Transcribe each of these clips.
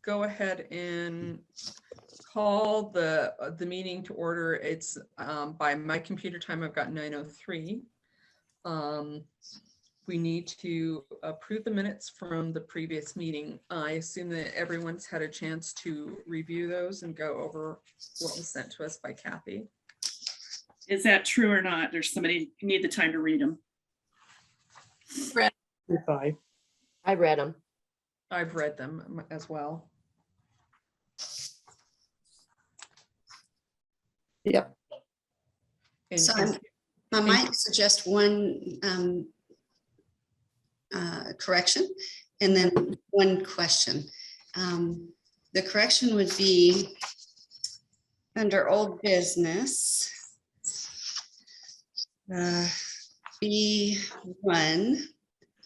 go ahead and call the meeting to order. It's by my computer time, I've got 9:03. We need to approve the minutes from the previous meeting. I assume that everyone's had a chance to review those and go over what was sent to us by Kathy. Is that true or not? There's somebody who need the time to read them. Fine. I read them. I've read them as well. Yep. And So I might suggest one correction and then one question. The correction would be under old business. B1,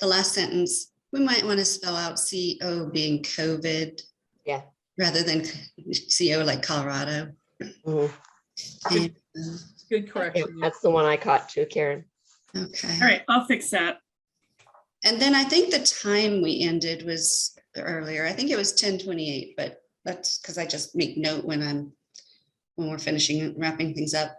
the last sentence, we might want to spell out CO being COVID. Yeah. Rather than CO like Colorado. Mhm. And, good correction. That's the one I caught too, Karen. okay. All right, I'll fix that. And then I think the time we ended was earlier. I think it was 10:28, but that's because I just make note when we're finishing and wrapping things up.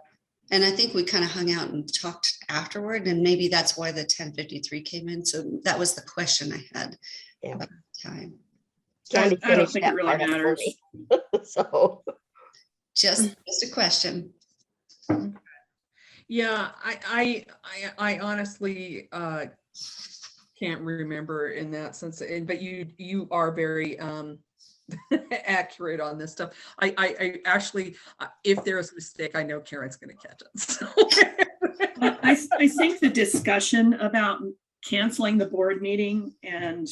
And I think we kind of hung out and talked afterward, and maybe that's why the 10:53 came in. So that was the question I had Yeah. about time. Candy I don't finished think it that really part up for matters. me. So, Just a question. Yeah, I honestly can't remember in that sense, but you are very accurate on this stuff. I actually, if there's a mistake, I know Karen's going to catch it. So. I think the discussion about canceling the board meeting and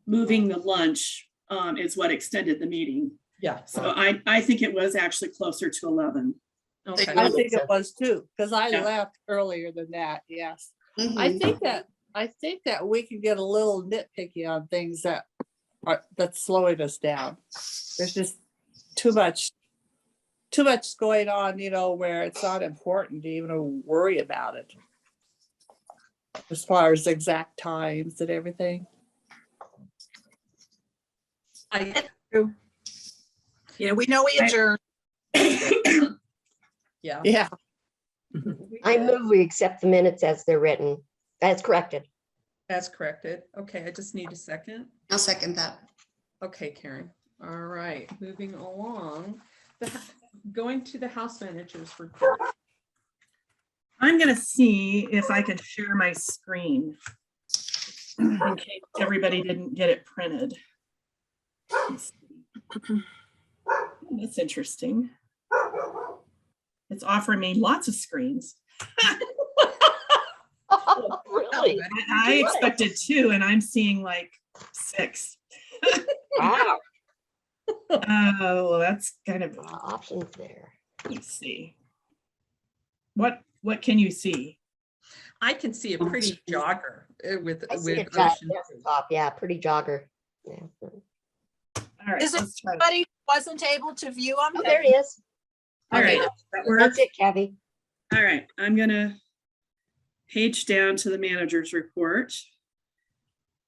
moving the lunch is what extended the meeing. Yeah. So I think it was actually closer to 11. Okay. I think it was too, because I Yeah. left earlier than that. Yes. Mhm. I think that we can get a little nitpicky on things that's slowing us down. There's just too much going on, where it's not important to even worry about it. As far as exact times and everything. We know we adjourned. Yeah. Yeah. I move we accept the minutes as they're written, as corrected. That's corrected. Okay, I just need a second. I'll second that. Okay, Karen. All right, moving along. Going to the house manager's report. I'm going to see if I can share my screen in case everybody didn't get it printed. Let's see. That's interesting. It's offering me lots of screens. Really? I expected 2 and I'm seeing like 6. Wow. Oh, that's kind of, Options there. let's see. What can you see? I can see a pretty jogger with I see a ocean. desktop. Yeah, pretty jogger. Yeah. All right, Is there let's try. anybody who wasn't able to view them? Oh, there he is. All right, that works. That's it, Kathy. All right, I'm gonna page down to the manager's report.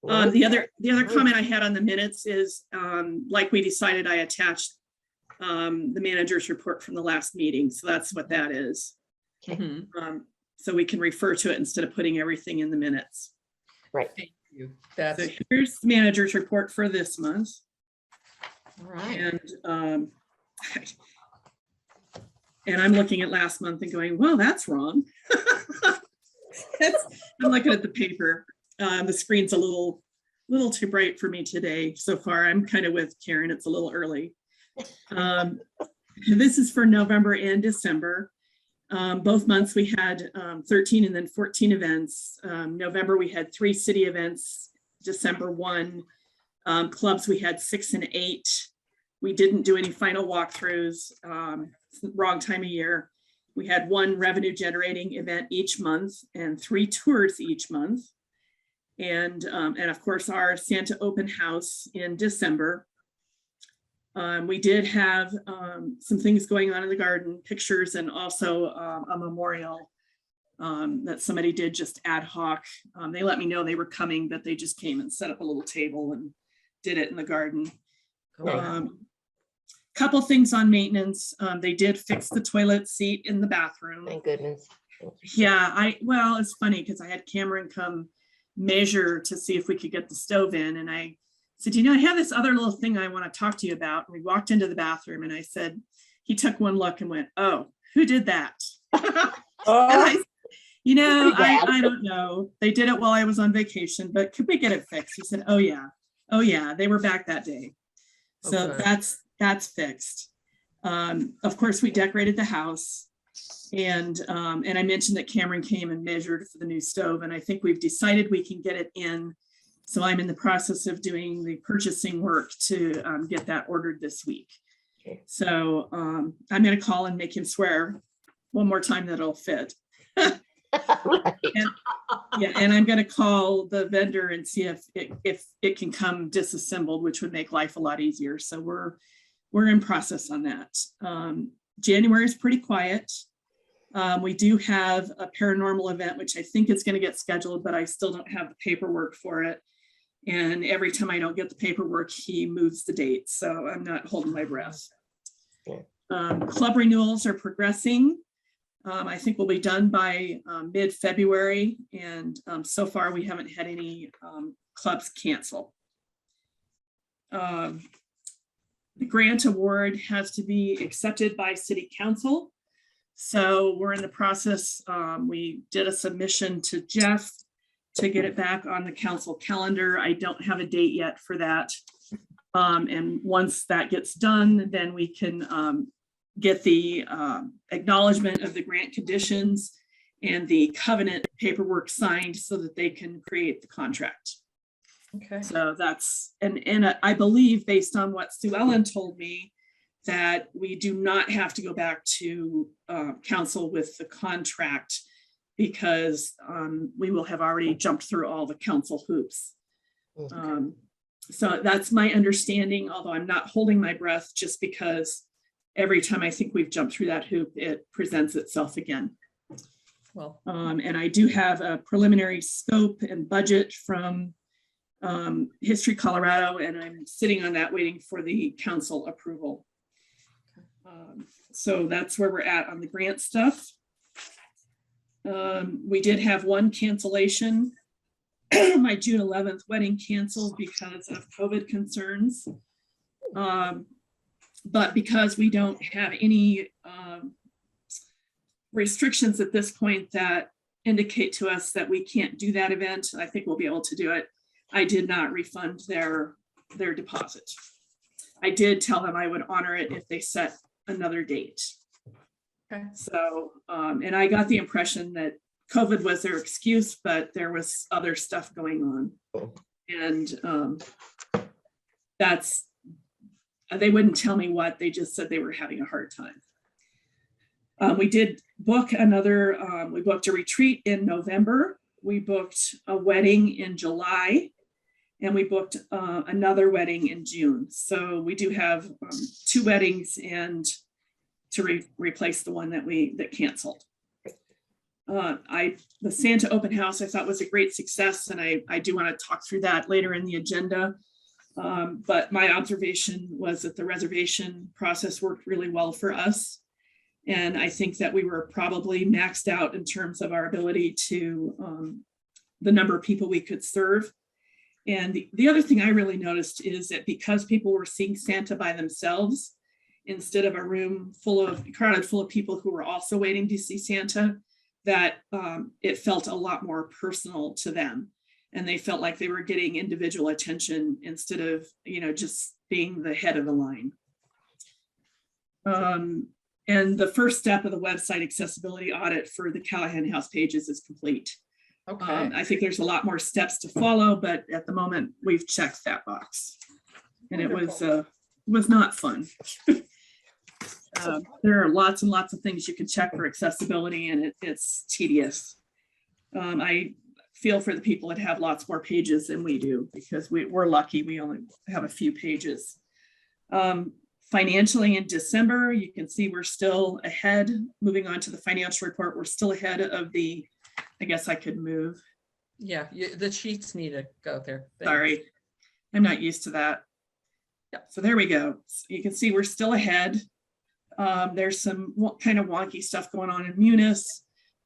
The other comment I had on the minutes is, like we decided, I attached the manager's report from the last meeting. So that's what that is. Okay. Mhm. So we can refer to it instead of putting everything in the minutes. Right. Thank you. That's So here's the manager's report for this month. all right. And I'm looking at last month and going, well, that's wrong. I'm looking at the paper. The screen's a little too bright for me today. So far, I'm kind of with Karen. It's a little early. This is for November and December. Both months we had 13 and then 14 events. November we had 3 city events. December 1. Clubs we had 6 and 8. We didn't do any final walkthroughs. Wrong time of year. We had 1 revenue generating event each month and 3 tours each month. And of course our Santa open house in December. We did have some things going on in the garden, pictures, and also a memorial that somebody did just ad hoc. They let me know they were coming, but they just came and set up a little table and did it in the garden. Nice. Couple things on maintenance. They did fix the toilet seat in the bathroom. Thank goodness. Yeah, well, it's funny because I had Cameron come measure to see if we could get the stove in. And I said, I have this other little thing I want to talk to you about. And we walked into the bathroom and I said, he took one look and went, oh, who did that? Oh, Pretty bad. I don't know. They did it while I was on vacation, but could we get it fixed? He said, oh yeah, they were back that day. So Okay. that's fixed. Of course, we decorated the house. And I mentioned that Cameron came and measured for the new stove, and I think we've decided we can get it in. So I'm in the process of doing the purchasing work to get that ordered this week. Okay. So I'm going to call and make him swear one more time that it'll fit. Right. Yeah, and I'm going to call the vendor and see if it can come disassembled, which would make life a lot easier. So we're in process on that. January is pretty quiet. We do have a paranormal event, which I think is going to get scheduled, but I still don't have the paperwork for it. And every time I don't get the paperwork, he moves the date. So I'm not holding my breath. Club renewals are progressing. I think we'll be done by mid-February. And so far we haven't had any clubs cancel. The grant award has to be accepted by City Council. So we're in the process. We did a submission to Jeff to get it back on the council calendar. I don't have a date yet for that. And once that gets done, then we can get the acknowledgement of the grant conditions and the covenant paperwork signed so that they can create the contract. Okay. So that's, and I believe based on what Sue Ellen told me, that we do not have to go back to council with the contract because we will have already jumped through all the council hoops. So that's my understanding, although I'm not holding my breath just because every time I think we've jumped through that hoop, it presents itself again. Well, And I do have a preliminary scope and budget from History Colorado, and I'm sitting on that waiting for the council approval. So that's where we're at on the grant stuff. We did have one cancellation. My June 11th wedding canceled because of COVID concerns. But because we don't have any restrictions at this point that indicate to us that we can't do that event, I think we'll be able to do it. I did not refund their deposit. I did tell them I would honor it if they set another date. okay. So, and I got the impression that COVID was their excuse, but there was other stuff going on. And they wouldn't tell me what, they just said they were having a hard time. We did book we booked a retreat in November. We booked a wedding in July. And we booked another wedding in June. So we do have 2 weddings and to replace the one that canceled. The Santa open house I thought was a great success, and I do want to talk through that later in the agenda. But my observation was that the reservation process worked really well for us. And I think that we were probably maxed out in terms of our ability to the number of people we could serve. And the other thing I really noticed is that because people were seeing Santa by themselves, instead of a room crowded full of people who were also waiting to see Santa, that it felt a lot more personal to them. And they felt like they were getting individual attention instead of, just being the head of the line. And the first step of the website accessibility audit for the Callahan House pages is complete. Okay. I think there's a lot more steps to follow, but at the moment we've checked that box, and it was not fun. There are lots and lots of things you can check for accessibility, and it's tedious. I feel for the people that have lots more pages than we do, because we're lucky we only have a few pages. Financially in December, you can see we're still ahead. Moving on to the financial report, we're still ahead of the, I guess I could move. Yeah, the sheets need to go there. Thanks. Sorry, I'm not used to that. So there we go. So you can see we're still ahead. There's some kind of wonky stuff going on in Munis,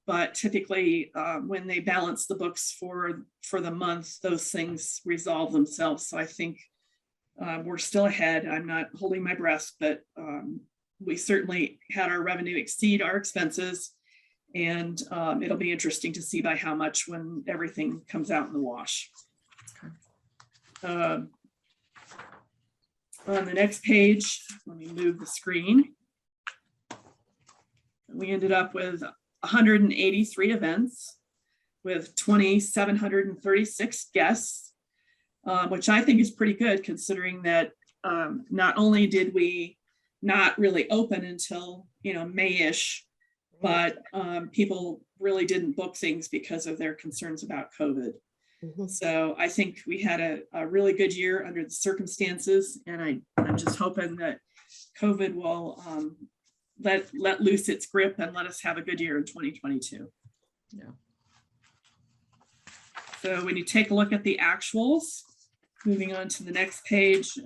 but typically when they balance the books for the month, those things resolve themselves. So I think we're still ahead. I'm not holding my breath, but we certainly had our revenue exceed our expenses. And it'll be interesting to see by how much when everything comes out in the wash. On the next page, let me move the screen. We ended up with 183 events with 2,736 guests, which I think is pretty good considering that not only did we not really open until, May-ish, but people really didn't book things because of their concerns about COVID. So I think we had a really good year under the circumstances, and I'm just hoping that COVID will let loose its grip and let us have a good year in 2022. Yeah. So when you take a look at the actuals, moving on to the next page,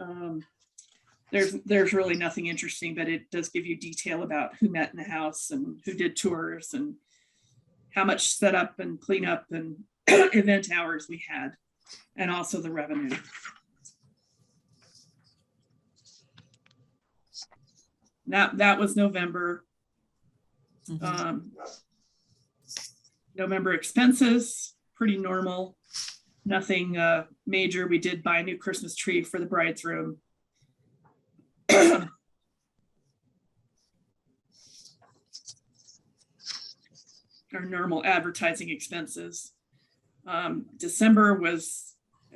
there's really nothing interesting, but it does give you detail about who met in the house and who did tours and how much setup and cleanup and event hours we had, and also the revenue. That was November. November expenses, pretty normal, nothing major. We did buy a new Christmas tree for the bride's room. Our normal advertising expenses. December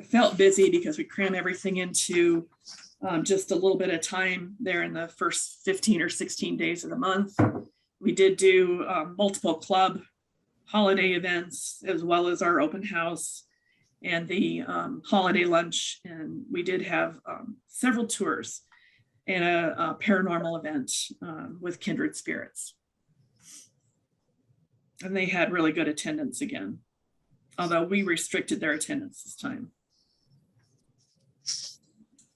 felt busy because we cram everything into just a little bit of time there in the first 15 or 16 days of the month. We did do multiple club holiday events, as well as our open house and the holiday lunch. And we did have several tours and a paranormal event with Kindred Spirits. And they had really good attendance again, although we restricted their attendance this time.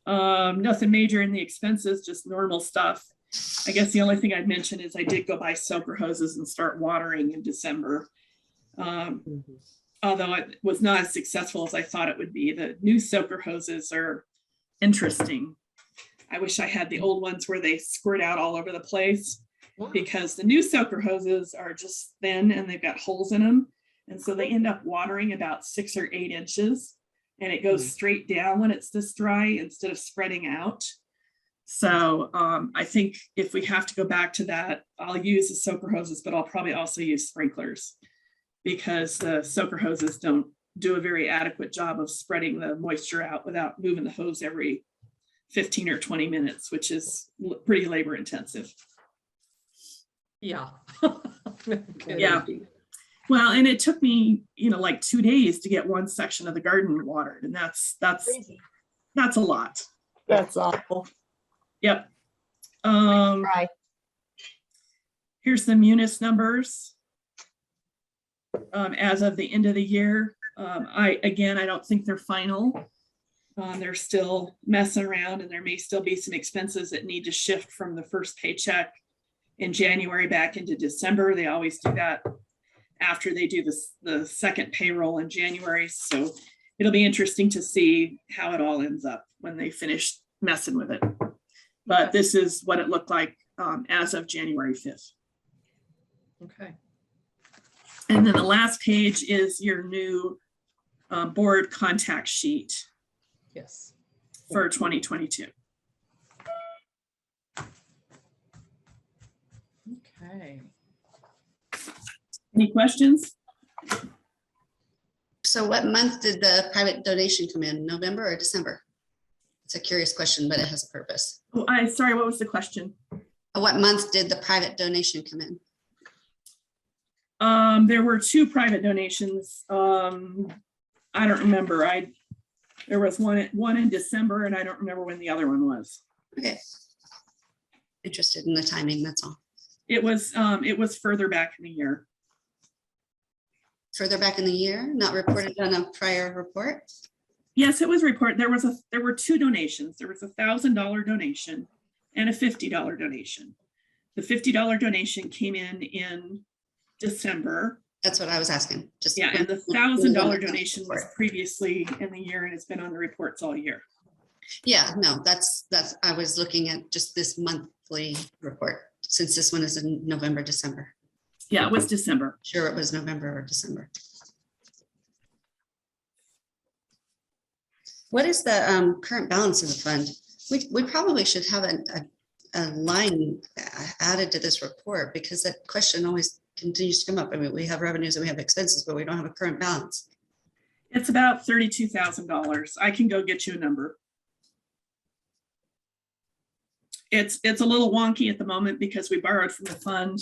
Nothing major in the expenses, just normal stuff. I guess the only thing I'd mention is I did go buy soaker hoses and start watering in December. Although it was not as successful as I thought it would be. The new soaker hoses are interesting. I wish I had the old ones where they squirt out all over the place, because the new soaker hoses are just thin and they've got holes in them. And so they end up watering about 6 or 8 inches, and it goes straight down when it's this dry instead of spreading out. So I think if we have to go back to that, I'll use the soaker hoses, but I'll probably also use sprinklers, because the soaker hoses don't do a very adequate job of spreading the moisture out without moving the hose every 15 or 20 minutes, which is pretty labor intensive. Yeah. Yeah. Well, and it took me, like 2 days to get one section of the garden watered, and that's a lot. That's awful. Yep. Right. Here's the Munis numbers as of the end of the year. I don't think they're final. They're still messing around, and there may still be some expenses that need to shift from the first paycheck in January back into December. They always do that after they do the second payroll in January. So it'll be interesting to see how it all ends up when they finish messing with it. But this is what it looked like as of January 5th. Okay. And then the last page is your new board contact sheet Yes. for 2022. Okay. Any questions? So what month did the private donation come in? November or December? It's a curious question, but it has a purpose. Oh, sorry, what was the question? What month did the private donation come in? There were 2 private donations. I don't remember. There was one in December, and I don't remember when the other one was. Okay. Interested in the timing, that's all. It was further back in the year. Further back in the year, not reported on a prior report? Yes, it was reported. There were two donations. There was $1,000 donation and a $50 donation. The $50 donation came in December. That's what I was asking. Just Yeah, and the $1,000 donation was previously in the year and it's been on the reports all year. Yeah, no, that's, I was looking at just this monthly report, since this one is in November, December. Yeah, it was December. Sure, it was November or December. What is the current balance of the fund? We probably should have a line added to this report, because that question always continues to come up. I mean, we have revenues and we have expenses, but we don't have a current balance. It's about $32,000. I can go get you a number. It's a little wonky at the moment because we borrowed from the fund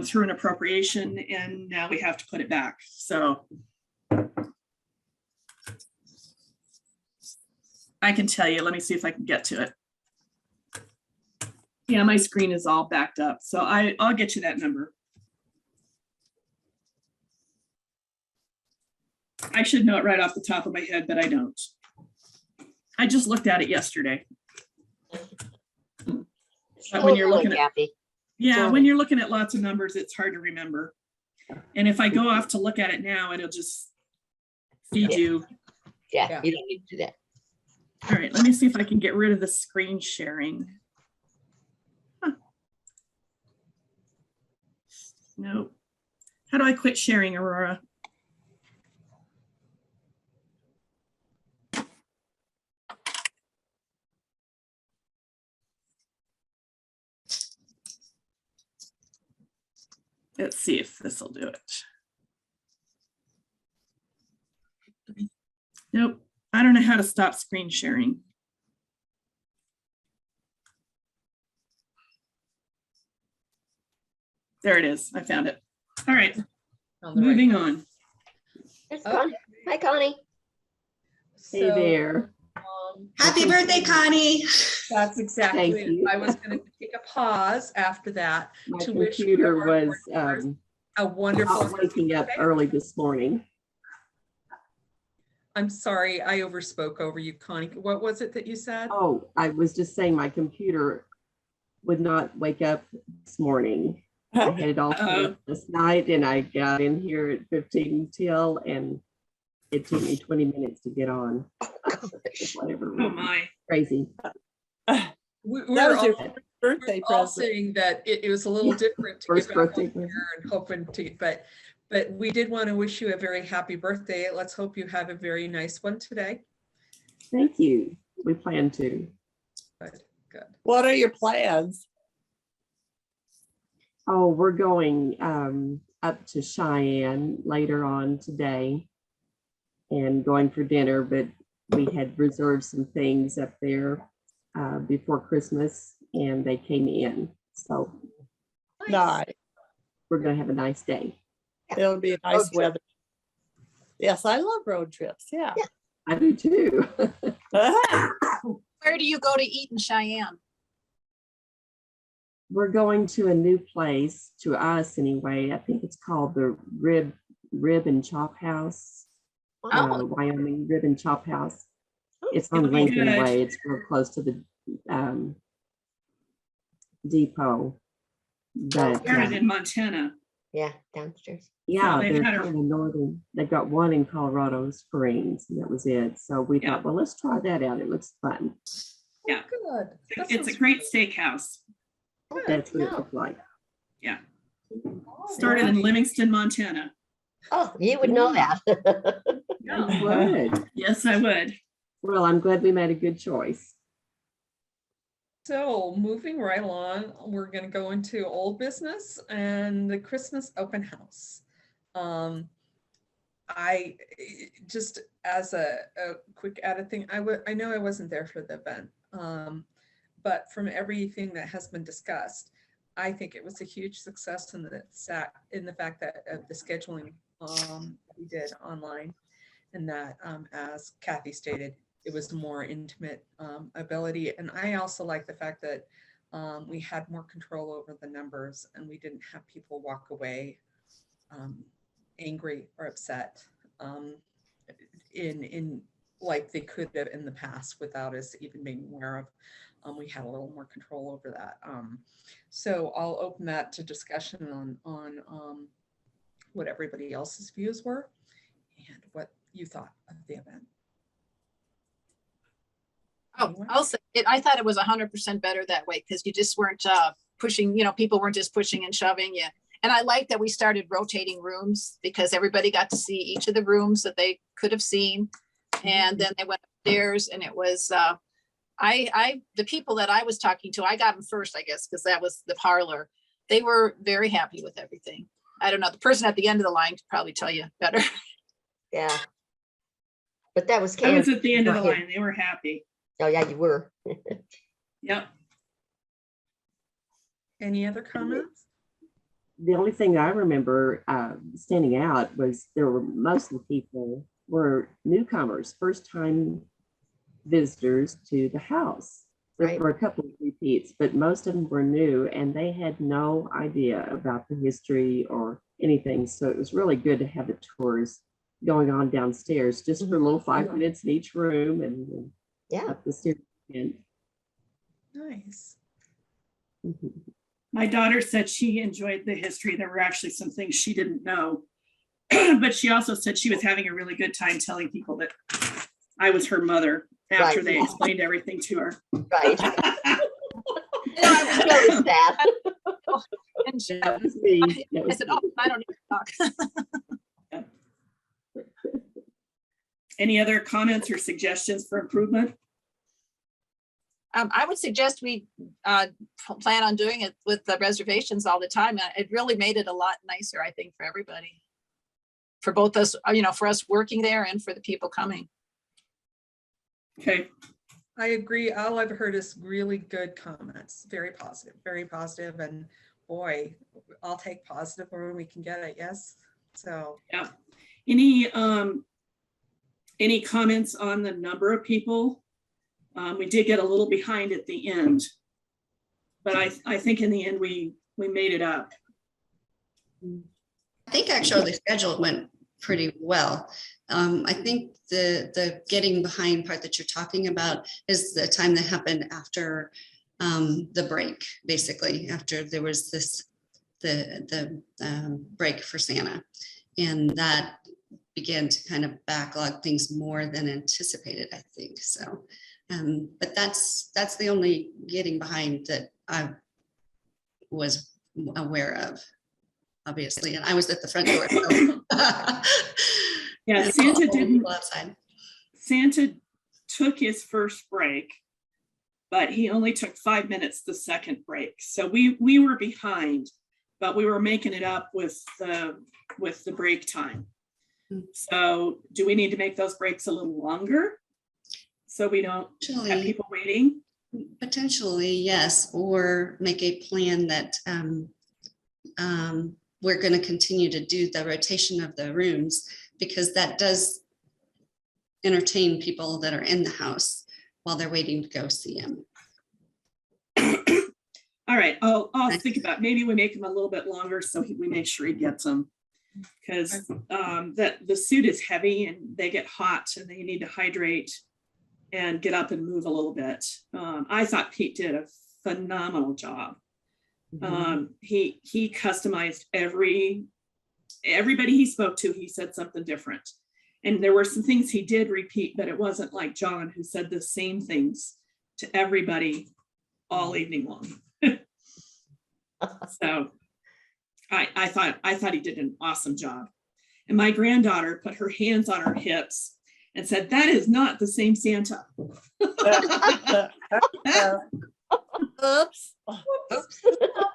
through an appropriation, and now we have to put it back. So I can tell you, let me see if I can get to it. Yeah, my screen is all backed up, so I'll get you that number. I should know it right off the top of my head, but I don't. I just looked at it yesterday. But when you're looking at, Kathy. yeah, when you're looking at lots of numbers, it's hard to remember. And if I go off to look at it now, it'll just feed you. Yeah, Yeah. you don't need to do that. All right, let me see if I can get rid of the screen sharing. Huh. Nope. How do I quit sharing, Aurora? Let's see if this will do it. Nope, I don't know how to stop screen sharing. There it is, I found it. All right, On the right. moving on. There's Oh. Connie. Hi, Connie. Hey So, there. Happy birthday, Connie. That's exactly Thank it. you. I was going to take a pause after that My to wish computer our was board members a not wonderful. waking up birthday. early this morning. I'm sorry, I overspoke over you, Connie. What was it that you said? Oh, I was just saying my computer would not wake up this morning. I had it all set up this night and I got in here at 15 till and it took me 20 minutes to get on. Whatever. Oh my. Crazy. That We're was your all, birthday all present. saying that it was a little Yeah. different to First get back birthday on here and hoping to, but we did want to wish you a very happy birthday. Let's hope you have a very nice one today. Thank you. We plan to. Good, good. What are your plans? Oh, we're going up to Cheyenne later on today and going for dinner, but we had reserved some things up there before Christmas and they came in. So Nice. we're going to have a nice day. It'll be nice Road trip. weather. Yes, I love road trips. Yeah. I do too. Where do you go to eat in Cheyenne? We're going to a new place, to us anyway. I think it's called the Rib and Chop House. Oh. Wyoming Rib and Chop House. It's It'll on be Lincoln good. Way. It's real close to the depot. But They're in Montana. Yeah, downstairs. yeah, they've they're had a- kind of northern. They've got one in Colorado Springs, and that was it. So we Yeah. thought, well, let's try that out. It looks fun. Yeah. Oh, good. That It's a sounds great steakhouse. good. That's what it Yeah. looked like. Yeah. Oh, Started in Livingston, Montana. Oh, you would know that. You would. Yes, I would. Well, I'm glad we made a good choice. So moving right along, we're going to go into old business and the Christmas open house. I just as a quick added thing, I know I wasn't there for the event, but from everything that has been discussed, I think it was a huge success in the fact that the scheduling we did online, and that as Kathy stated, it was more intimate ability. And I also like the fact that we had more control over the numbers and we didn't have people walk away angry or upset in like they could have in the past without us even being aware of. We had a little more control over that. So I'll open that to discussion on what everybody else's views were and what you thought of the event. Oh, I'll say it. I thought it was 100% better that way because you just weren't pushing, people weren't just pushing and shoving you. And I like that we started rotating rooms because everybody got to see each of the rooms that they could have seen. And then they went upstairs and it was, the people that I was talking to, I got them first, I guess, because that was the parlor. They were very happy with everything. I don't know, the person at the end of the line could probably tell you better. Yeah. But that was I was Karen. at the end of the Go ahead. line. They were happy. Oh, yeah, you were. Yep. Any other comments? The only thing I remember standing out was there were most of the people were newcomers, first time visitors to the house. There Right. were a couple of repeats, but most of them were new and they had no idea about the history or anything. So it was really good to have the tours going on downstairs just for a little 5 minutes in each room and Yeah. up the stairs again. Nice. My daughter said she enjoyed the history. There were actually some things she didn't know. But she also said she was having a really good time telling people that I was her mother after Right. they explained everything to her. Right. I noticed that. And she- That was me. That I was said, me. oh, I don't need to talk. Any other comments or suggestions for improvement? I would suggest we plan on doing it with the reservations all the time. It really made it a lot nicer, I think, for everybody. For both us, for us working there and for the people coming. Okay, I agree. All I've heard is really good comments, very positive. And boy, I'll take positive when we can get it. Yes. So yeah. Any comments on the number of people? We did get a little behind at the end, but I think in the end we made it up. I think actually the schedule went pretty well. I think the getting behind part that you're talking about is the time that happened after the break, basically, after there was the break for Santa. And that began to kind of backlog things more than anticipated, I think. So, but that's the only getting behind that I was aware of, obviously. And I was at the front door. So. Yeah, And Santa all the didn't. people outside. Santa took his first break, but he only took 5 minutes the second break. So we were behind, but we were making it up with the break time. So do we need to make those breaks a little longer so we don't have people waiting? Potentially, yes, or make a plan that we're going to continue to do the rotation of the rooms, because that does entertain people that are in the house while they're waiting to go see him. All right, I'll think about, maybe we make them a little bit longer so we make sure he gets them. Because the suit is heavy and they get hot and they need to hydrate and get up and move a little bit. I thought Pete did a phenomenal job. He customized everybody he spoke to, he said something different. And there were some things he did repeat, but it wasn't like John, who said the same things to everybody all evening long. So I thought he did an awesome job. And my granddaughter put her hands on her hips and said, "That is not the same Santa." Oops.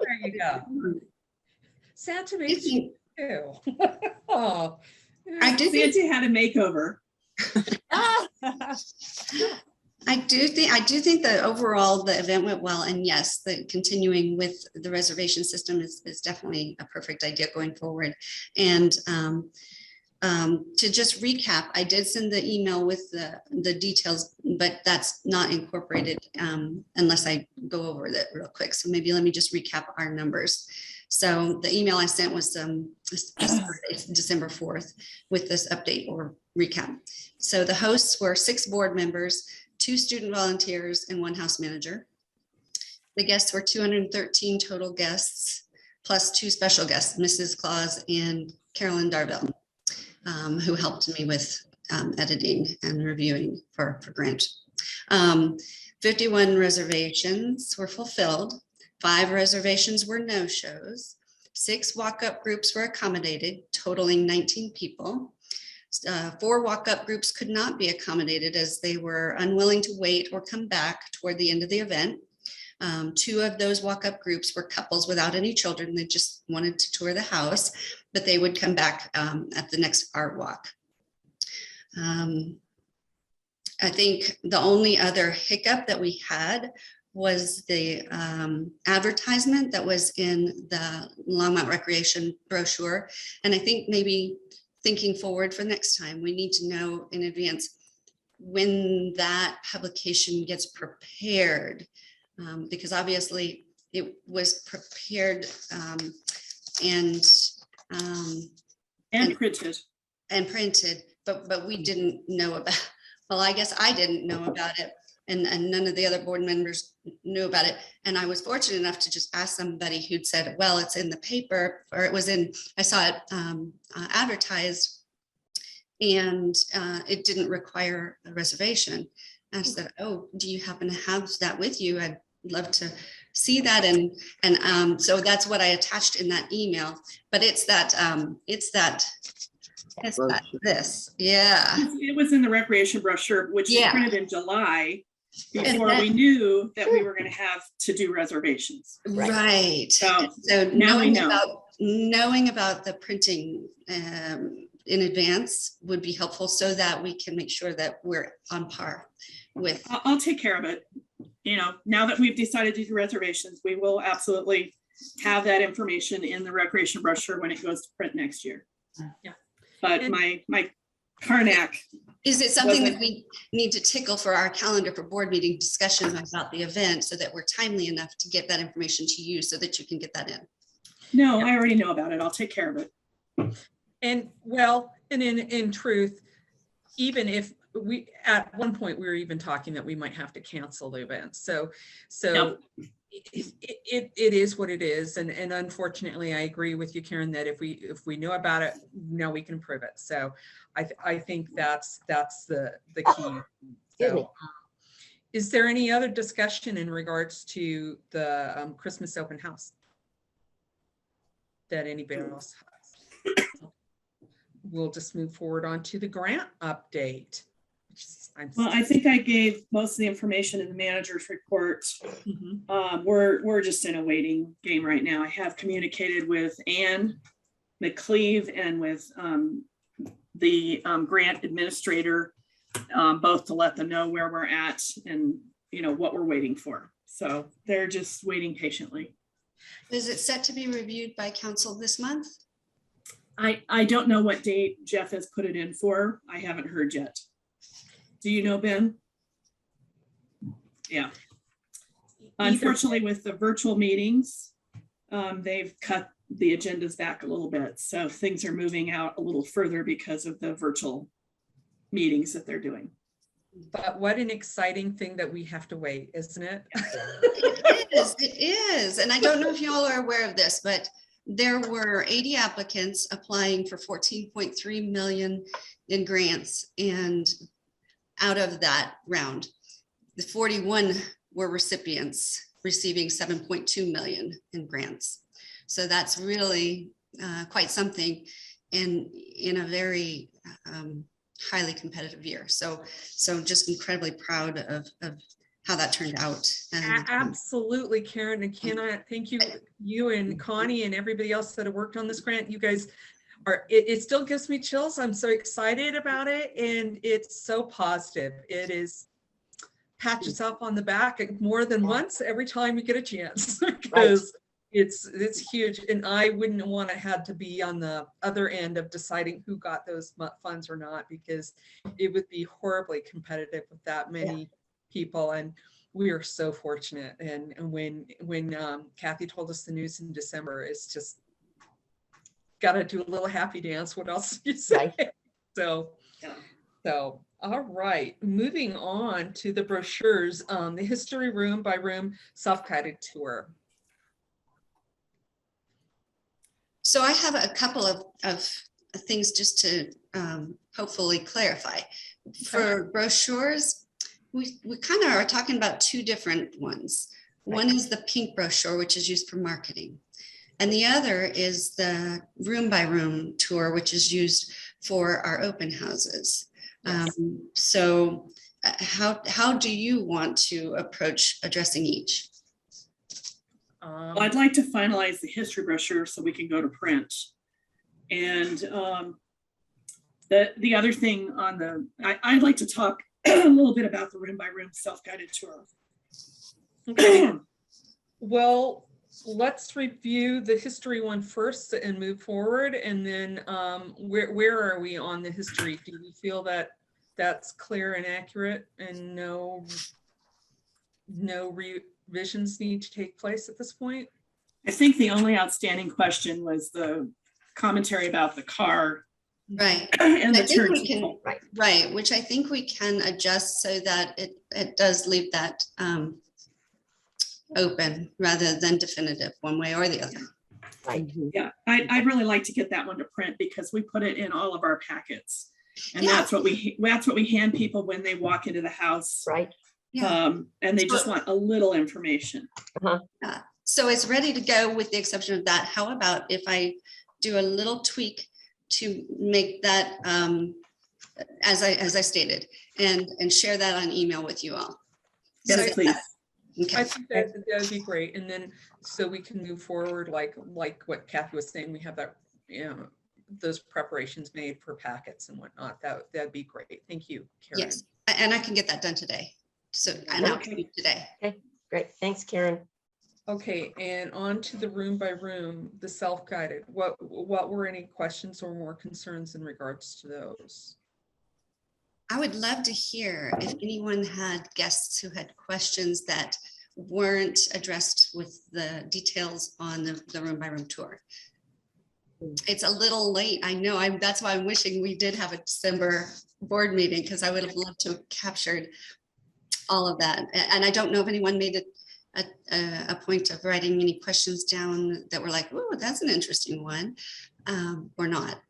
there you go. Santa makes you too. Oh, I do think Santa had a makeover. I do think that overall the event went well, and yes, the continuing with the reservation system is definitely a perfect idea going forward. And to just recap, I did send the email with the details, but that's not incorporated unless I go over that real quick. So maybe let me just recap our numbers. So the email I sent was December 4th with this update, or recap. So the hosts were 6 board members, 2 student volunteers, and 1 house manager. The guests were 213 total guests, plus 2 special guests, Mrs. Claus and Carolyn Darville, who helped me with editing and reviewing for Grant. 51 reservations were fulfilled. 5 reservations were no-shows. 6 walk-up groups were accommodated, totaling 19 people. 4 walk-up groups could not be accommodated as they were unwilling to wait or come back toward the end of the event. 2 of those walk-up groups were couples without any children. They just wanted to tour the house, but they would come back at the next art walk. I think the only other hiccup that we had was the advertisement that was in the Longmont Recreation brochure. And I think maybe thinking forward for next time, we need to know in advance when that publication gets prepared. Because obviously it was prepared and printed, but we didn't know about, well, I guess I didn't know about it, and none of the other board members knew about it. And I was fortunate enough to just ask somebody who'd said, well, it's in the paper, or it was in, I saw it advertised, and it didn't require a reservation. And I said, oh, do you happen to have that with you? I'd love to see that. And so that's what I attached in that email, but it's this, yeah. It was in the recreation brochure, which was printed in July, before we knew that we were going to have to do reservations. Right. So now we know. Knowing about the printing in advance would be helpful so that we can make sure that we're on par with. I'll take care of it. You know, now that we've decided to do reservations, we will absolutely have that information in the recreation brochure when it goes to print next year. Yeah. But my Karnak. Is it something that we need to tickle for our calendar for board meeting discussion about the event so that we're timely enough to get that information to you so that you can get that in? No, I already know about it. I'll take care of it. And well, and in truth, even if we, at one point, we were even talking that we might have to cancel the event. So it is what it is. And unfortunately, I agree with you, Karen, that if we know about it, now we can prove it. So I think that's the key. So, is there any other discussion in regards to the Christmas open house that anybody else has? We'll just move forward on to the grant update. Well, I think I gave most of the information in the manager's report. Mm-hmm. We're just in a waiting game right now. I have communicated with Ann McCleve and with the grant administrator, both to let them know where we're at and what we're waiting for. So they're just waiting patiently. Is it set to be reviewed by council this month? I don't know what date Jeff has put it in for. I haven't heard yet. Do you know, Ben? Yeah. Unfortunately, with the virtual meetings, they've cut the agendas back a little bit. So things are moving out a little further because of the virtual meetings that they're doing. But what an exciting thing that we have to wait, isn't it? It is. And I don't know if you all are aware of this, but there were 80 applicants applying for 14.3 million in grants. And out of that round, the 41 were recipients receiving 7.2 million in grants. So that's really quite something in a very highly competitive year. So just incredibly proud of how that turned out. And, absolutely, Karen, and cannot thank you and Connie and everybody else that have worked on this grant. You guys are, it still gives me chills. I'm so excited about it, and it's so positive. It is, pat yourself on the back more than once every time you get a chance, because it's huge. And I wouldn't want to have to be on the other end of deciding who got those funds or not, because it would be horribly competitive with that many people. And we are so fortunate. And when Kathy told us the news in December, it's just got to do a little happy dance. What else do you say? So Yeah. So, all right, moving on to the brochures, the history room by room self-guided tour. So I have a couple of things just to hopefully clarify. For brochures, we kind of are talking about two different ones. One is the pink brochure, which is used for marketing. And the other is the room by room tour, which is used for our open houses. Yes. So how do you want to approach addressing each? Well, I'd like to finalize the history brochure so we can go to print. And the other thing on the, I'd like to talk a little bit about the room by room self-guided tour. Okay. Well, let's review the history one first and move forward. And then where are we on the history? Do you feel that that's clear and accurate and no revisions need to take place at this point? I think the only outstanding question was the commentary about the car. Right. And the I think church. we can, right, which I think we can adjust so that it does leave that open rather than definitive one way or the other. Right. Yeah, I'd really like to get that one to print because we put it in all of our packets. And Yeah. that's what we hand people when they walk into the house. Right. Yeah. And they just want a little information. So it's ready to go with the exception of that. How about if I do a little tweak to make that as I stated and share that on email with you all? Yes, please. I Okay. think that would be great. And then so we can move forward like what Kathy was saying, we have that, those preparations made for packets and whatnot. That'd be great. Thank you, Karen. Yes, and I can get that done today. So and I'll Okay. tweak today. Great. Thanks, Karen. Okay, and on to the room by room, the self-guided. What were any questions or more concerns in regards to those? I would love to hear if anyone had guests who had questions that weren't addressed with the details on the room by room tour. It's a little late. I know. That's why I'm wishing we did have a December board meeting because I would have loved to have captured all of that. And I don't know if anyone made a point of writing any questions down that were like, oh, that's an interesting one, or not.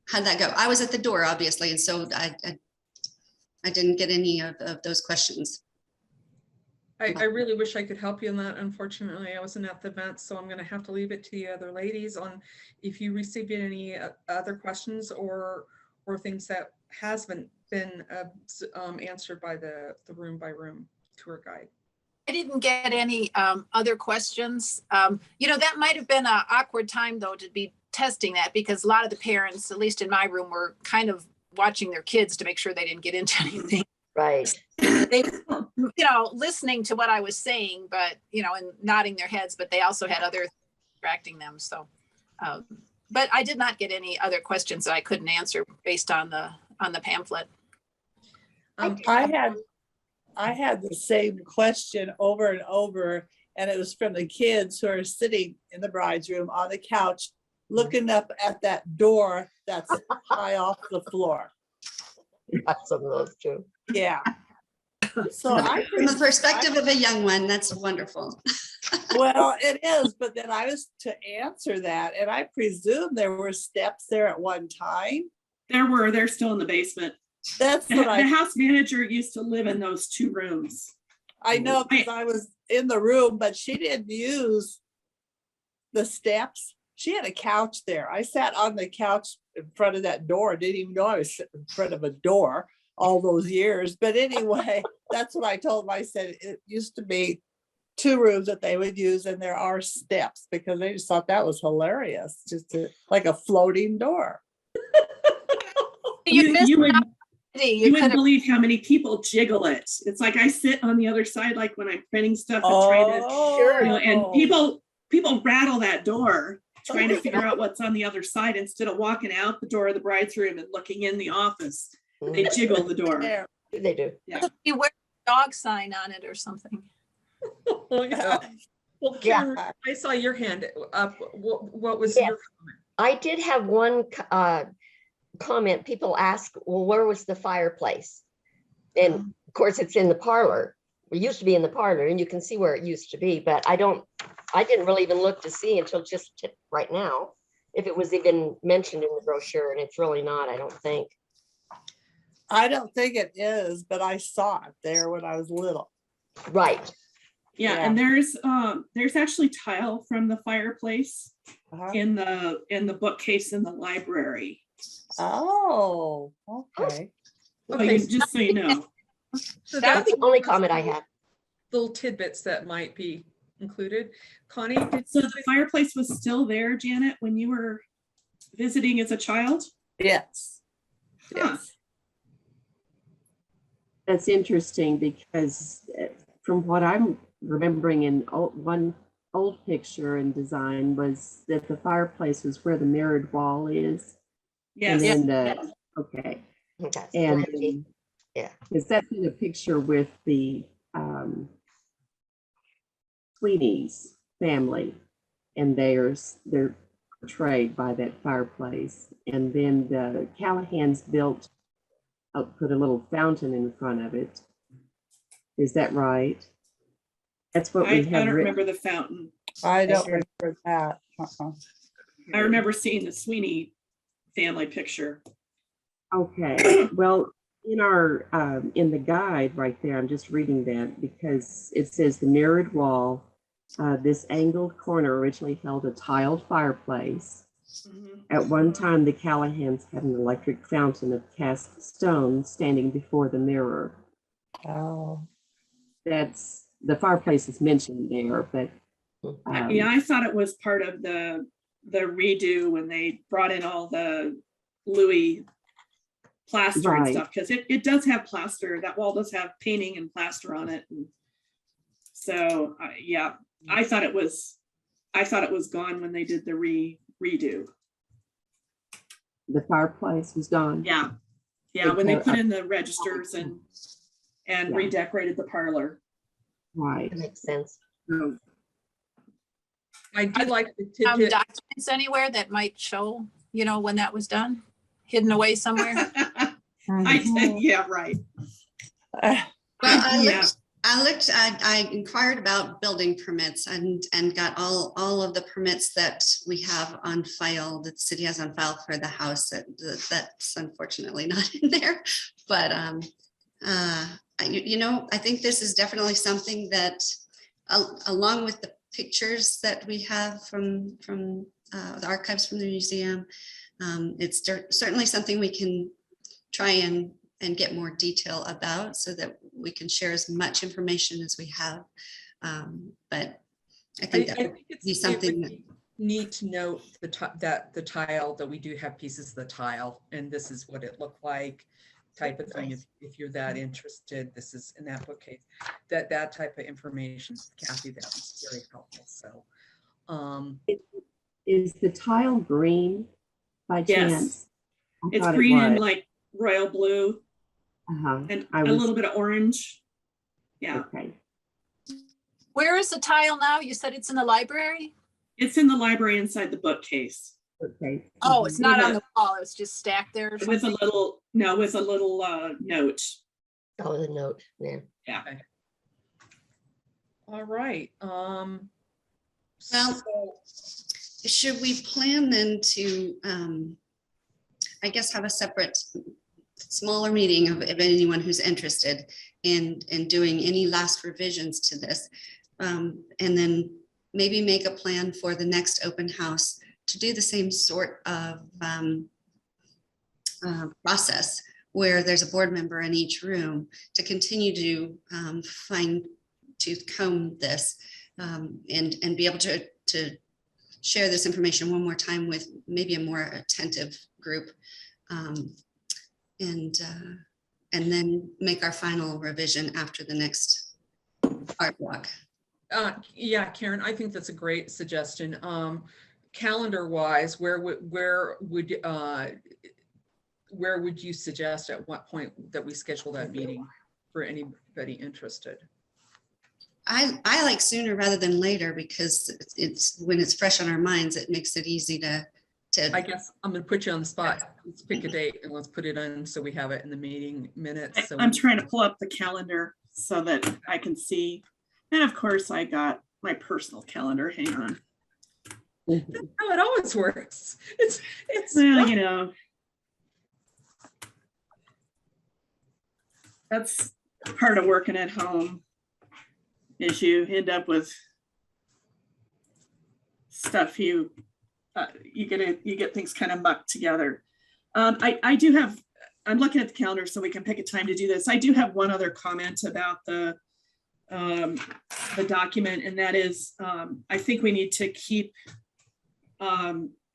How'd that go? I was at the door, obviously, and so I didn't get any of those questions. I really wish I could help you in that. Unfortunately, I wasn't at the event, so I'm going to have to leave it to the other ladies on if you received any other questions or things that hasn't been answered by the room by room tour guide. I didn't get any other questions. That might have been an awkward time though to be testing that because a lot of the parents, at least in my room, were kind of watching their kids to make sure they didn't get into anything. Right. They, listening to what I was saying, but, and nodding their heads, but they also had other distracting them. So, but I did not get any other questions that I couldn't answer based on the pamphlet. I had the same question over and over, and it was from the kids who are sitting in the bride's room on the couch, looking up at that door that's high off the floor. Got some of those too. Yeah. So From the perspective of a young one, that's wonderful. well, it is, but then I was to answer that, and I presume there were steps there at one time. They're still in the basement. That's The what house manager used to live in those two rooms. I know because I was in the room, but she didn't use the steps. She had a couch there. I sat on the couch in front of that door. Didn't even know I was sitting in front of a door all those years. But anyway, that's what I told them. I said it used to be two rooms that they would use, and there are steps because they just thought that was hilarious, like a floating door. You wouldn't have believe how many people jiggle it. It's like I sit on the other side, like when I'm printing stuff and trying to, Sure. and people rattle that door trying to figure out what's on the other side instead of walking out the door of the bride's room and looking in the office. They jiggle the door. There. They do. Yeah. you wear a dog sign on it or something. Oh, yeah. Well, Karen, I saw your hand up. What was Yes. your comment? I did have one comment, people ask, well, where was the fireplace? And of course, it's in the parlor. It used to be in the parlor, and you can see where it used to be, but I didn't really even look to see until just right now if it was even mentioned in the brochure, and it's really not, I don't think. I don't think it is, but I saw it there when I was little. Right. Yeah, and there's actually tile from the fireplace Uh-huh. in the bookcase in the library. Oh, okay. So Okay, just so you know. so That's the only comment I had. little tidbits that might be included. Connie, did So the fireplace was still there, Janet, when you were visiting as a child? Yes. Huh. Yes. That's interesting because from what I'm remembering in one old picture and design was that the fireplace was where the mirrored wall is. Yes. And then okay. That's And flashy. Yeah. because that's in a picture with the Sweeney's family, and they're portrayed by that fireplace. And then the Callahans built, put a little fountain in front of it. Is that right? That's what we I have don't written. remember the fountain. I don't remember that. Uh-uh. I remember seeing the Sweeney family picture. Okay, well, in our in the guide right there, I'm just reading that because it says the mirrored wall. This angled corner originally held a tiled fireplace. At one time, the Callahans had an electric fountain of cast stone standing before the mirror. Oh. That's the fireplace is mentioned there, but Yeah, I thought it was part of the redo when they brought in all the Louis plaster and Right. stuff, because it does have plaster. That wall does have painting and plaster on it. And so yeah, I thought it was gone when they did the redo. the fireplace was gone. Yeah, when they put in the registers and Yeah. redecorated the parlor. Right. That makes sense. So, I do like the tidbit. Documents anywhere that might show, when that was done, hidden away somewhere. Yeah, right. Well, Yeah. I inquired about building permits and got all of the permits that we have on file, that the city has on file for the house. That's unfortunately not in there, but I think this is definitely something that, along with the pictures that we have from the archives from the museum, it's certainly something we can try and get more detail about so that we can share as much information as we have. But I think that would be something that, neat to note that the tile, that we do have pieces of the tile, and this is what it looked like, type of thing. If you're that interested, this is in that bookcase. That type of information, Kathy, that was very helpful. So, is the tile green by Yes. chance? I It's thought it green and was. like royal blue and I a was- little bit of orange. Yeah, Okay. Where is the tile now? You said it's in the library? it's in the library inside the bookcase Okay. Oh, it's not With on a- the wall. It's just stacked there or with a something? little note. Oh, the note. Yeah. Yeah. all right. Well, So, should we plan then to, I guess, have a separate smaller meeting of anyone who's interested in doing any last revisions to this, and then maybe make a plan for the next open house to do the same sort of process, where there's a board member in each room to continue to fine tooth comb this, and be able to share this information one more time with maybe a more attentive group, and then make our final revision after the next art walk. yeah, Karen, I think that's a great suggestion. Calendar wise, where would you suggest, at what point that we schedule that meeting for anybody interested? I like sooner rather than later, because it's when it's fresh on our minds, it makes it easy to I guess I'm gonna put you on the spot. Let's pick a date and let's put it on so we have it in the meeting minutes. So I'm trying to pull up the calendar so that I can see. And of course, I got my personal calendar. Hang on. that's how it always works. It's Well, you know, that's part of working at home is you end up with stuff you get things kind of mucked together. I do have, I'm looking at the calendar so we can pick a time to do this. I do have one other comment about the document, and that is I think we need to keep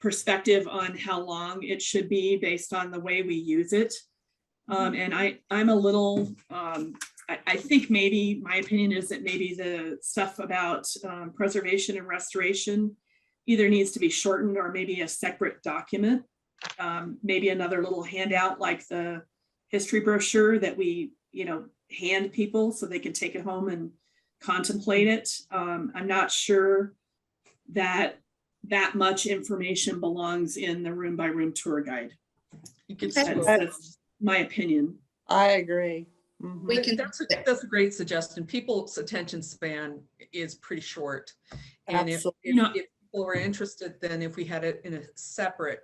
perspective on how long it should be based on the way we use it. And I'm a little, I think maybe my opinion is that maybe the stuff about preservation and restoration either needs to be shortened or maybe a separate document. Maybe another little handout like the history brochure that we, hand people so they can take it home and contemplate it. I'm not sure that much information belongs in the room by room tour guide. you could That's my opinion. I agree. Mhm. We can, that's a great suggestion. People's attention span is pretty short. And if Absolutely. people were interested, then if we had it in a separate,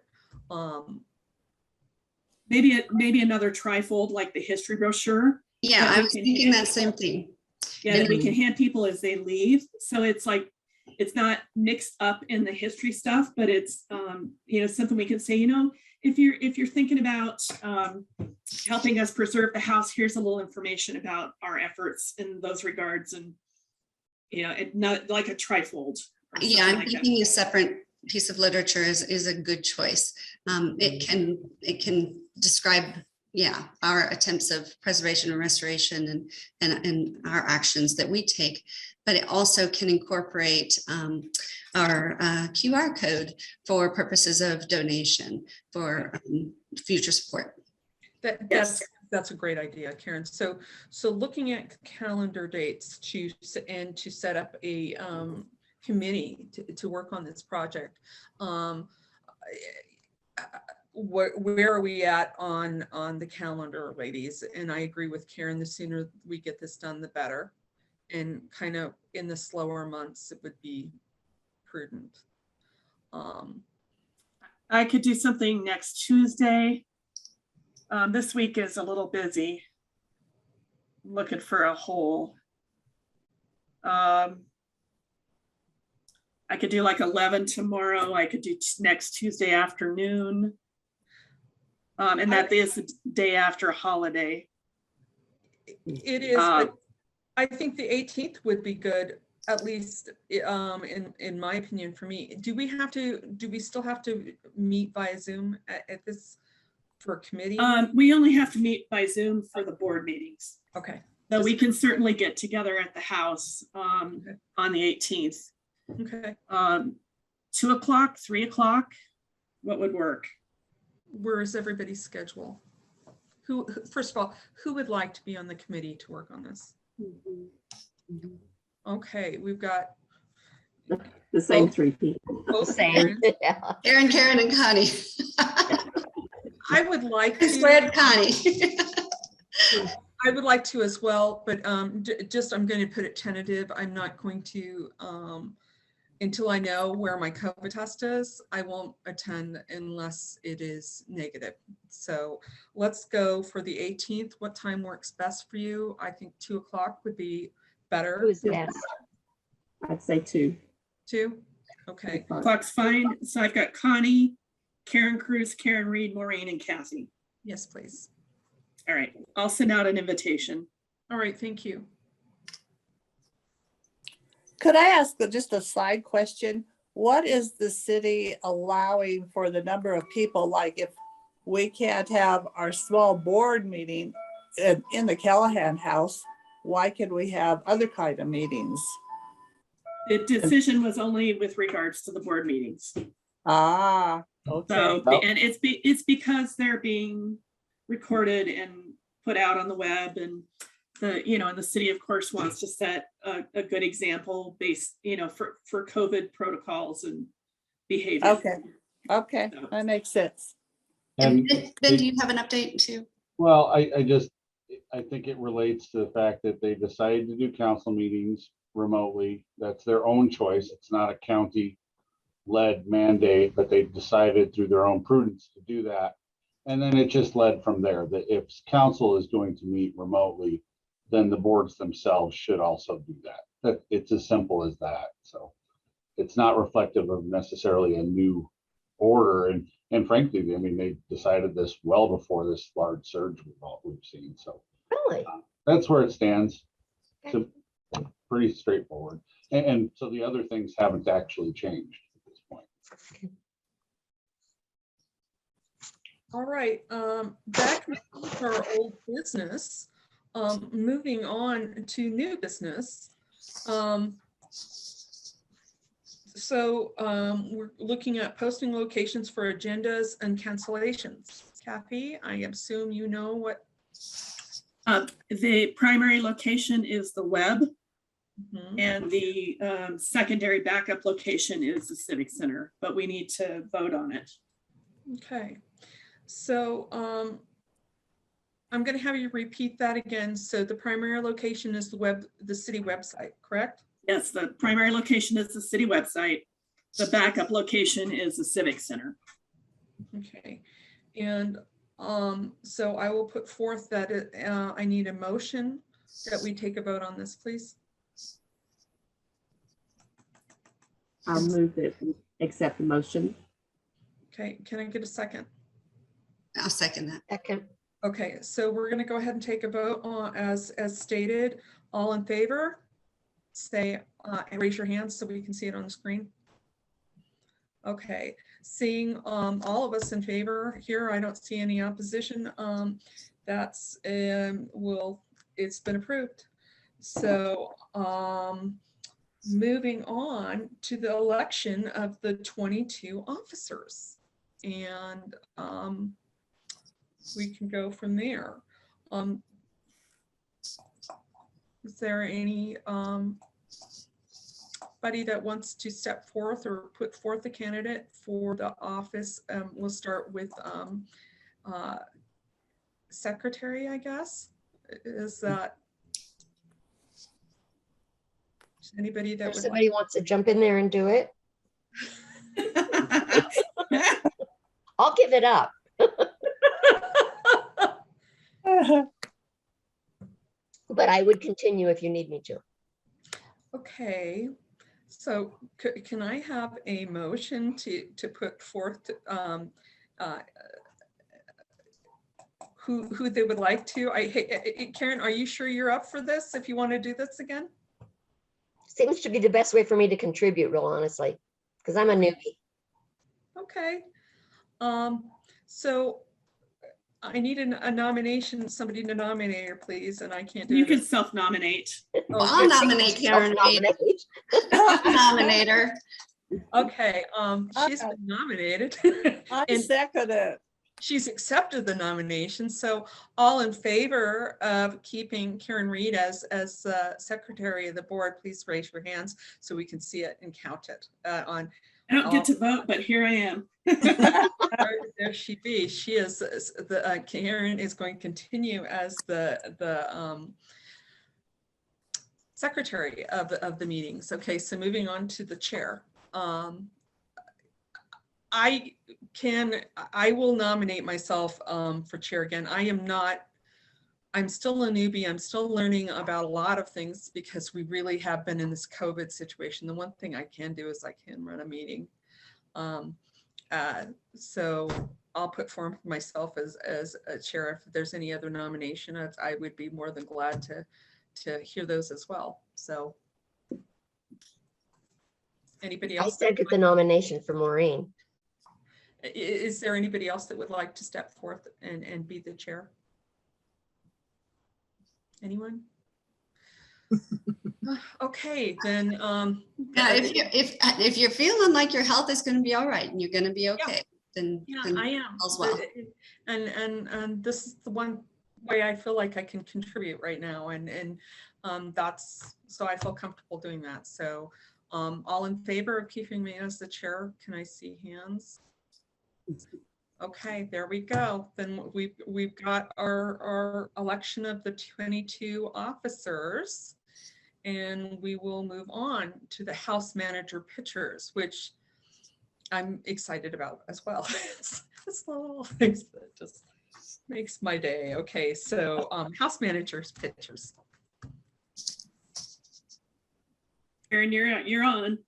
Maybe another trifold like the history brochure. yeah, I was thinking that same thing. Yeah, that we can hand people as they leave. So it's like, it's not mixed up in the history stuff, but it's, something we can say, if you're thinking about helping us preserve the house, here's a little information about our efforts in those regards. And, it not like a trifold. or Yeah, something I'm like that. thinking a separate piece of literature is a good choice. It can describe, our attempts of preservation and restoration and our actions that we take, but it also can incorporate our QR code for purposes of donation for future support. That's a great idea, Karen. So looking at calendar dates to set up a committee to work on this project. Where are we at on the calendar, ladies? And I agree with Karen, the sooner we get this done, the better. And kind of in the slower months, it would be prudent. I could do something next Tuesday. This week is a little busy. Looking for a hole. I could do like 11 tomorrow. I could do next Tuesday afternoon. And that is the day after a holiday. It is, but I think the 18th would be good, at least in my opinion. For me, do we still have to meet via Zoom at this for a committee? We only have to meet by Zoom for the board meetings. Okay. So we can certainly get together at the house on the 18th. Okay. 2 o'clock, 3 o'clock, what would work? Where is everybody's schedule? First of all, who would like to be on the committee to work on this? Okay, we've got The same three people. both Same. Karens. Yeah. Karen and Connie. I would like Chris, to. Fred, Connie. I would like to as well, but I'm going to put it tentative. I'm not going to, until I know where my COVID test is, I won't attend unless it is negative. So let's go for the 18th. What time works best for you? I think 2 o'clock would be better. Who's best? I'd say 2. 2? Okay. Clock's fine. So I've got Connie, Karen Cruz, Karen Reed, Maureen, and Kathy. Yes, please. All right, I'll send out an invitation. All right, thank you. Could I ask just a side question? What is the city allowing for the number of people? Like if we can't have our small board meeting in the Callahan House, why can we have other kind of meetings? The decision was only with regards to the board meetings. Ah, okay. So, and it's because they're being recorded and put out on the web, and and the city of course wants to set a good example based, for COVID protocols and behavior. Okay. Okay, that makes sense. And And Ben, do you have an update too? well, I think it relates to the fact that they decided to do council meetings remotely. That's their own choice. It's not a county-led mandate, but they decided through their own prudence to do that. And then it just led from there, that if council is going to meet remotely, then the boards themselves should also do that. That it's as simple as that. So it's not reflective of necessarily a new order. And frankly, I mean, they decided this well before this large surge we've seen. So Really? that's where it stands. So pretty straightforward. And so the other things haven't actually changed at this point. All right, that concludes our old business. Moving on to new business. We're looking at posting locations for agendas and cancellations. Kathy, I assume you know what. The primary location is the web, Mhm. and the secondary backup location is the Civic Center, but we need to vote on it. Okay, so I'm going to have you repeat that again. So the primary location is the city website, correct? Yes, the primary location is the city website. The backup location is the Civic Center. Okay, and so I will put forth that I need a motion that we take a vote on this, please. I'll move that we accept the motion. Okay, can I get a second? I'll second that. Second. Okay, so we're going to go ahead and take a vote on as stated. All in favor? Say, raise your hands so we can see it on the screen. Okay, seeing all of us in favor here, I don't see any opposition. That's it's been approved. So moving on to the election of the 22 officers, and we can go from there. Is there any buddy that wants to step forth or put forth a candidate for the office? We'll start with secretary, I guess. Is anybody that If would somebody wants to jump in there and do it, I'll give it up. But I would continue if you need me to. Okay, so can I have a motion to put forth who they would like to? Karen, are you sure you're up for this if you want to do this again? Seems to be the best way for me to contribute, real honestly, because I'm a newbie. Okay, so I need a nomination, somebody to nominate her, please, and I can't do You it. can self-nominate. I'll nominate Karen Reed. Nominate her. Okay, she's been nominated. I And second it. she's accepted the nomination. So all in favor of keeping Karen Reed as secretary of the board, please raise your hands so we can see it and count it on. I don't get to vote, but here I am. There she be. She is Karen is going to continue as the secretary of the meetings. Okay, so moving on to the chair. I will nominate myself for chair again. I'm still a newbie. I'm still learning about a lot of things because we really have been in this COVID situation. The one thing I can do is I can run a meeting. So I'll put forward myself as a chair. If there's any other nomination, I would be more than glad to hear those as well. So anybody I else? second the nomination for Maureen. Is there anybody else that would like to step forth and be the chair? Anyone? Okay, then. Yeah, if you're feeling like your health is going to be all right and you're going to be okay, then I am. all's well. And this is the one way I feel like I can contribute right now, and that's so I feel comfortable doing that. So all in favor of keeping me as the chair? Can I see hands? Okay, there we go. Then we've got our election of the 22 officers. And we will move on to the house manager pictures, which I'm excited about as well. It's little things that just makes my day. Okay, so house managers pictures. Erin, you're on.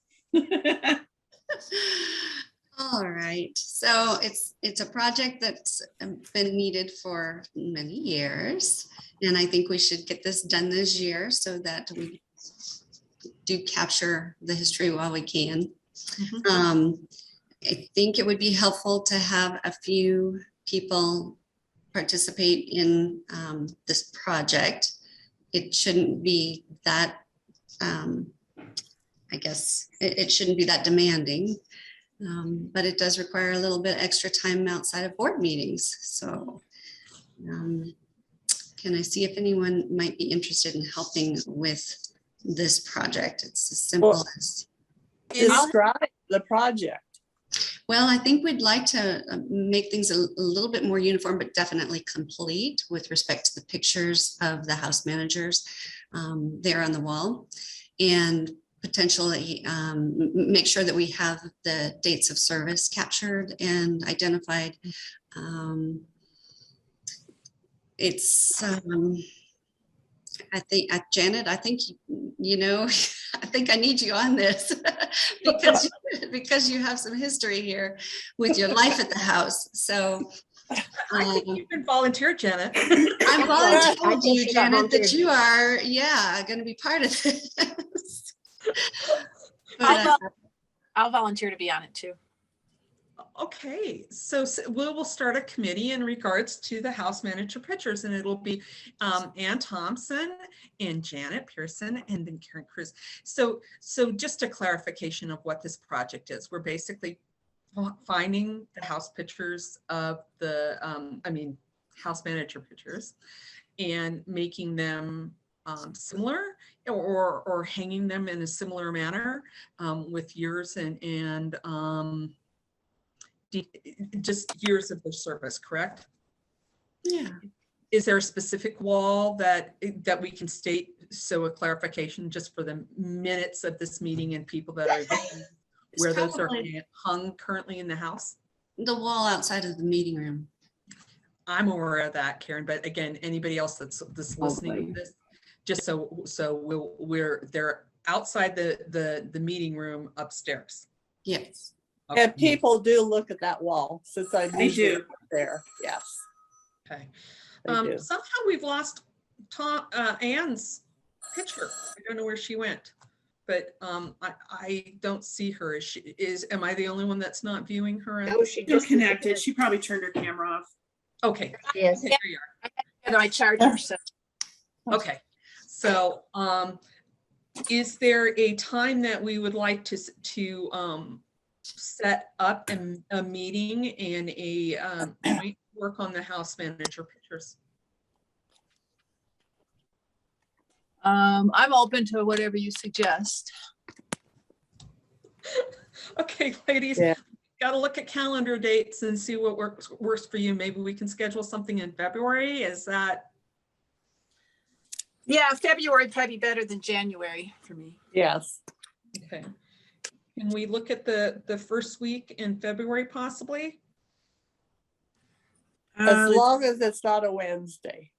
All right, so it's a project that's been needed for many years. And I think we should get this done this year so that we do capture the history while we can. I think it would be helpful to have a few people participate in this project. It shouldn't be that, I guess, it shouldn't be that demanding, but it does require a little bit extra time outside of board meetings. So can I see if anyone might be interested in helping with this project? It's as simple as. Describe the project. Well, I think we'd like to make things a little bit more uniform, but definitely complete with respect to the pictures of the house managers there on the wall, and potentially make sure that we have the dates of service captured and identified. It's I think Janet, I think you know, I think I need you on this because you have some history here with your life at the house. So I think you can volunteer, Janet. I'm volunteering think you, she got Janet, that volunteered. you are, going to be part of this. But, I'll volunteer to be on it too. Okay, so we'll start a committee in regards to the house manager pictures, and it'll be Ann Thompson and Janet Pearson and then Karen Cruz. So just a clarification of what this project is. We're basically finding the house pictures of the, house manager pictures, and making them similar or hanging them in a similar manner with years and just years of their service, correct? yeah. Is there a specific wall that we can state, so a clarification just for the minutes of this meeting and people that are where those are hung currently in the house? The wall outside of the meeting room. I'm aware of that, Karen, but again, anybody else that's listening to this, just so they're outside the meeting room upstairs. Yes. Okay. And people do look at that wall since I They do. there. Yes. Okay. They do. Somehow we've lost Ann's picture. I don't know where she went, but I don't see her. Am I the only one that's not viewing her? No, she Still just connected. She probably turned her camera off. Okay. Yes. Okay, there you are. And my charger. So Okay. So is there a time that we would like to set up a meeting and a work on the house manager pictures? I'm open to whatever you suggest. Okay, ladies, Yeah. got to look at calendar dates and see what works for you. Maybe we can schedule something in February. Is that? Yeah, February would probably be better than January for me. Yes. Okay. Can we look at the first week in February possibly? As long as it's not a Wednesday.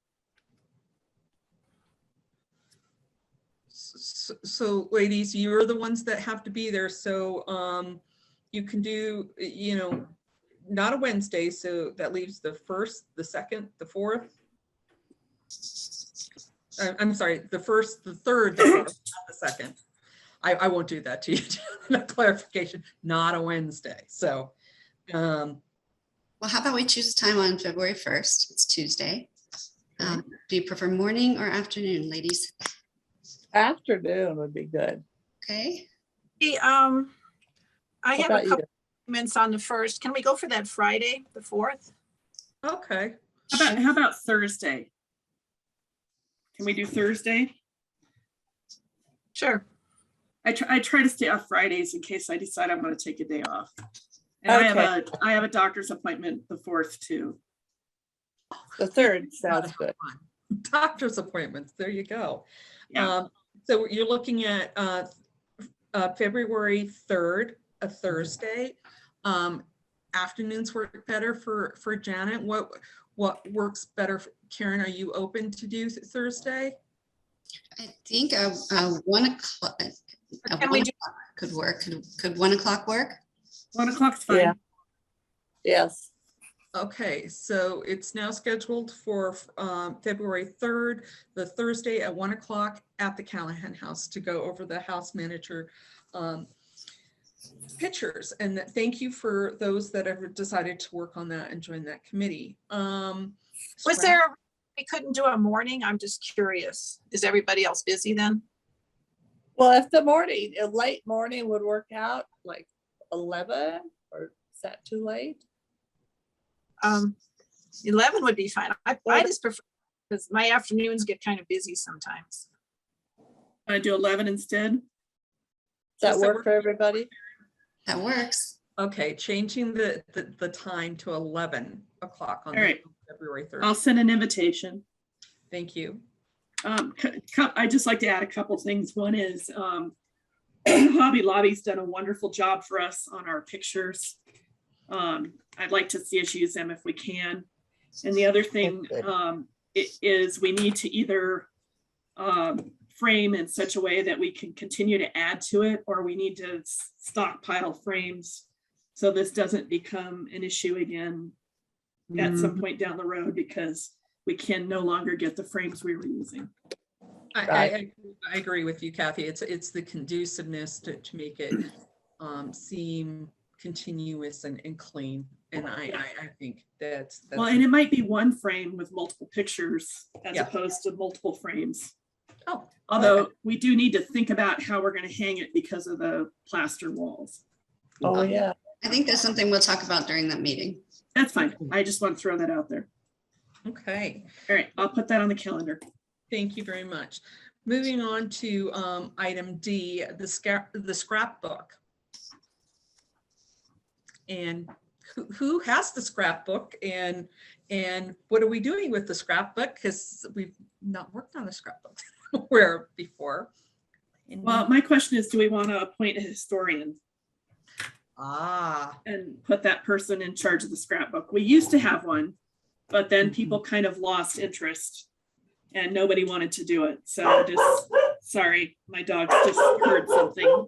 So ladies, you're the ones that have to be there. So you can do, not a Wednesday. So that leaves the 1st, the 2nd, the 4th. I'm sorry, the 1st, the 3rd, the 4th, not the 2nd. I won't do that to you. Clarification, not a Wednesday. So, Well, how about we choose a time on February 1st? It's Tuesday. Do you prefer morning or afternoon, ladies? Afternoon would be good. Okay. I have about a you? couple comments on the 1st. Can we go for that Friday, the 4th? okay. How about Thursday? Can we do Thursday? Sure. I try to stay off Fridays in case I decide I'm going to take a day off. And Okay. I have a doctor's appointment the 4th too. The 3rd Gotta sounds have good. fun. Doctor's appointments, there you go. Yeah. So you're looking at February 3rd, a Thursday. Afternoons work better for Janet. What works better? Karen, are you open to do Thursday? I think 1 o'clock. Can we do- Could work. Could 1 o'clock work? 1 o'clock's fine. Yeah. Yes. Okay, so it's now scheduled for February 3rd, the Thursday at 1 o'clock at the Callahan House to go over the house manager pictures. And thank you for those that have decided to work on that and join that committee. Was there, we couldn't do a morning? I'm just curious. Is everybody else busy then? Well, if the morning, a late morning would work out, like 11, or is that too late? 11 would be fine. I just prefer, because my afternoons get kind of busy sometimes. Want to do 11 instead? Does that Does that work work? for everybody? That works. Okay, changing the time to 11 o'clock on All right. February 3rd. I'll send an invitation. Thank you. I'd just like to add a couple things. One is Hobby Lobby's done a wonderful job for us on our pictures. I'd like to see us use them if we can. And the other thing is we need to either frame in such a way that we can continue to add to it, or we need to stockpile frames so this doesn't become an issue again at some point down the road, because we can no longer get the frames we were using. I agree with you, Kathy. It's the conduciveness to make it seem continuous and clean. And I think that's Well, and it might be one frame with multiple pictures as Yeah. opposed to multiple frames. oh, Although okay. we do need to think about how we're going to hang it because of the plaster walls. Oh, yeah. I think that's something we'll talk about during that meeting. That's fine. I just want to throw that out there. Okay. All right, I'll put that on the calendar. Thank you very much. Moving on to item D, the scrapbook. And who has the scrapbook, and what are we doing with the scrapbook? Because we've not worked on a scrapbook where before. And- Well, my question is, do we want to appoint a historian Ah, and put that person in charge of the scrapbook? We used to have one, but then people kind of lost interest and nobody wanted to do it. So just, sorry, my dog just heard something.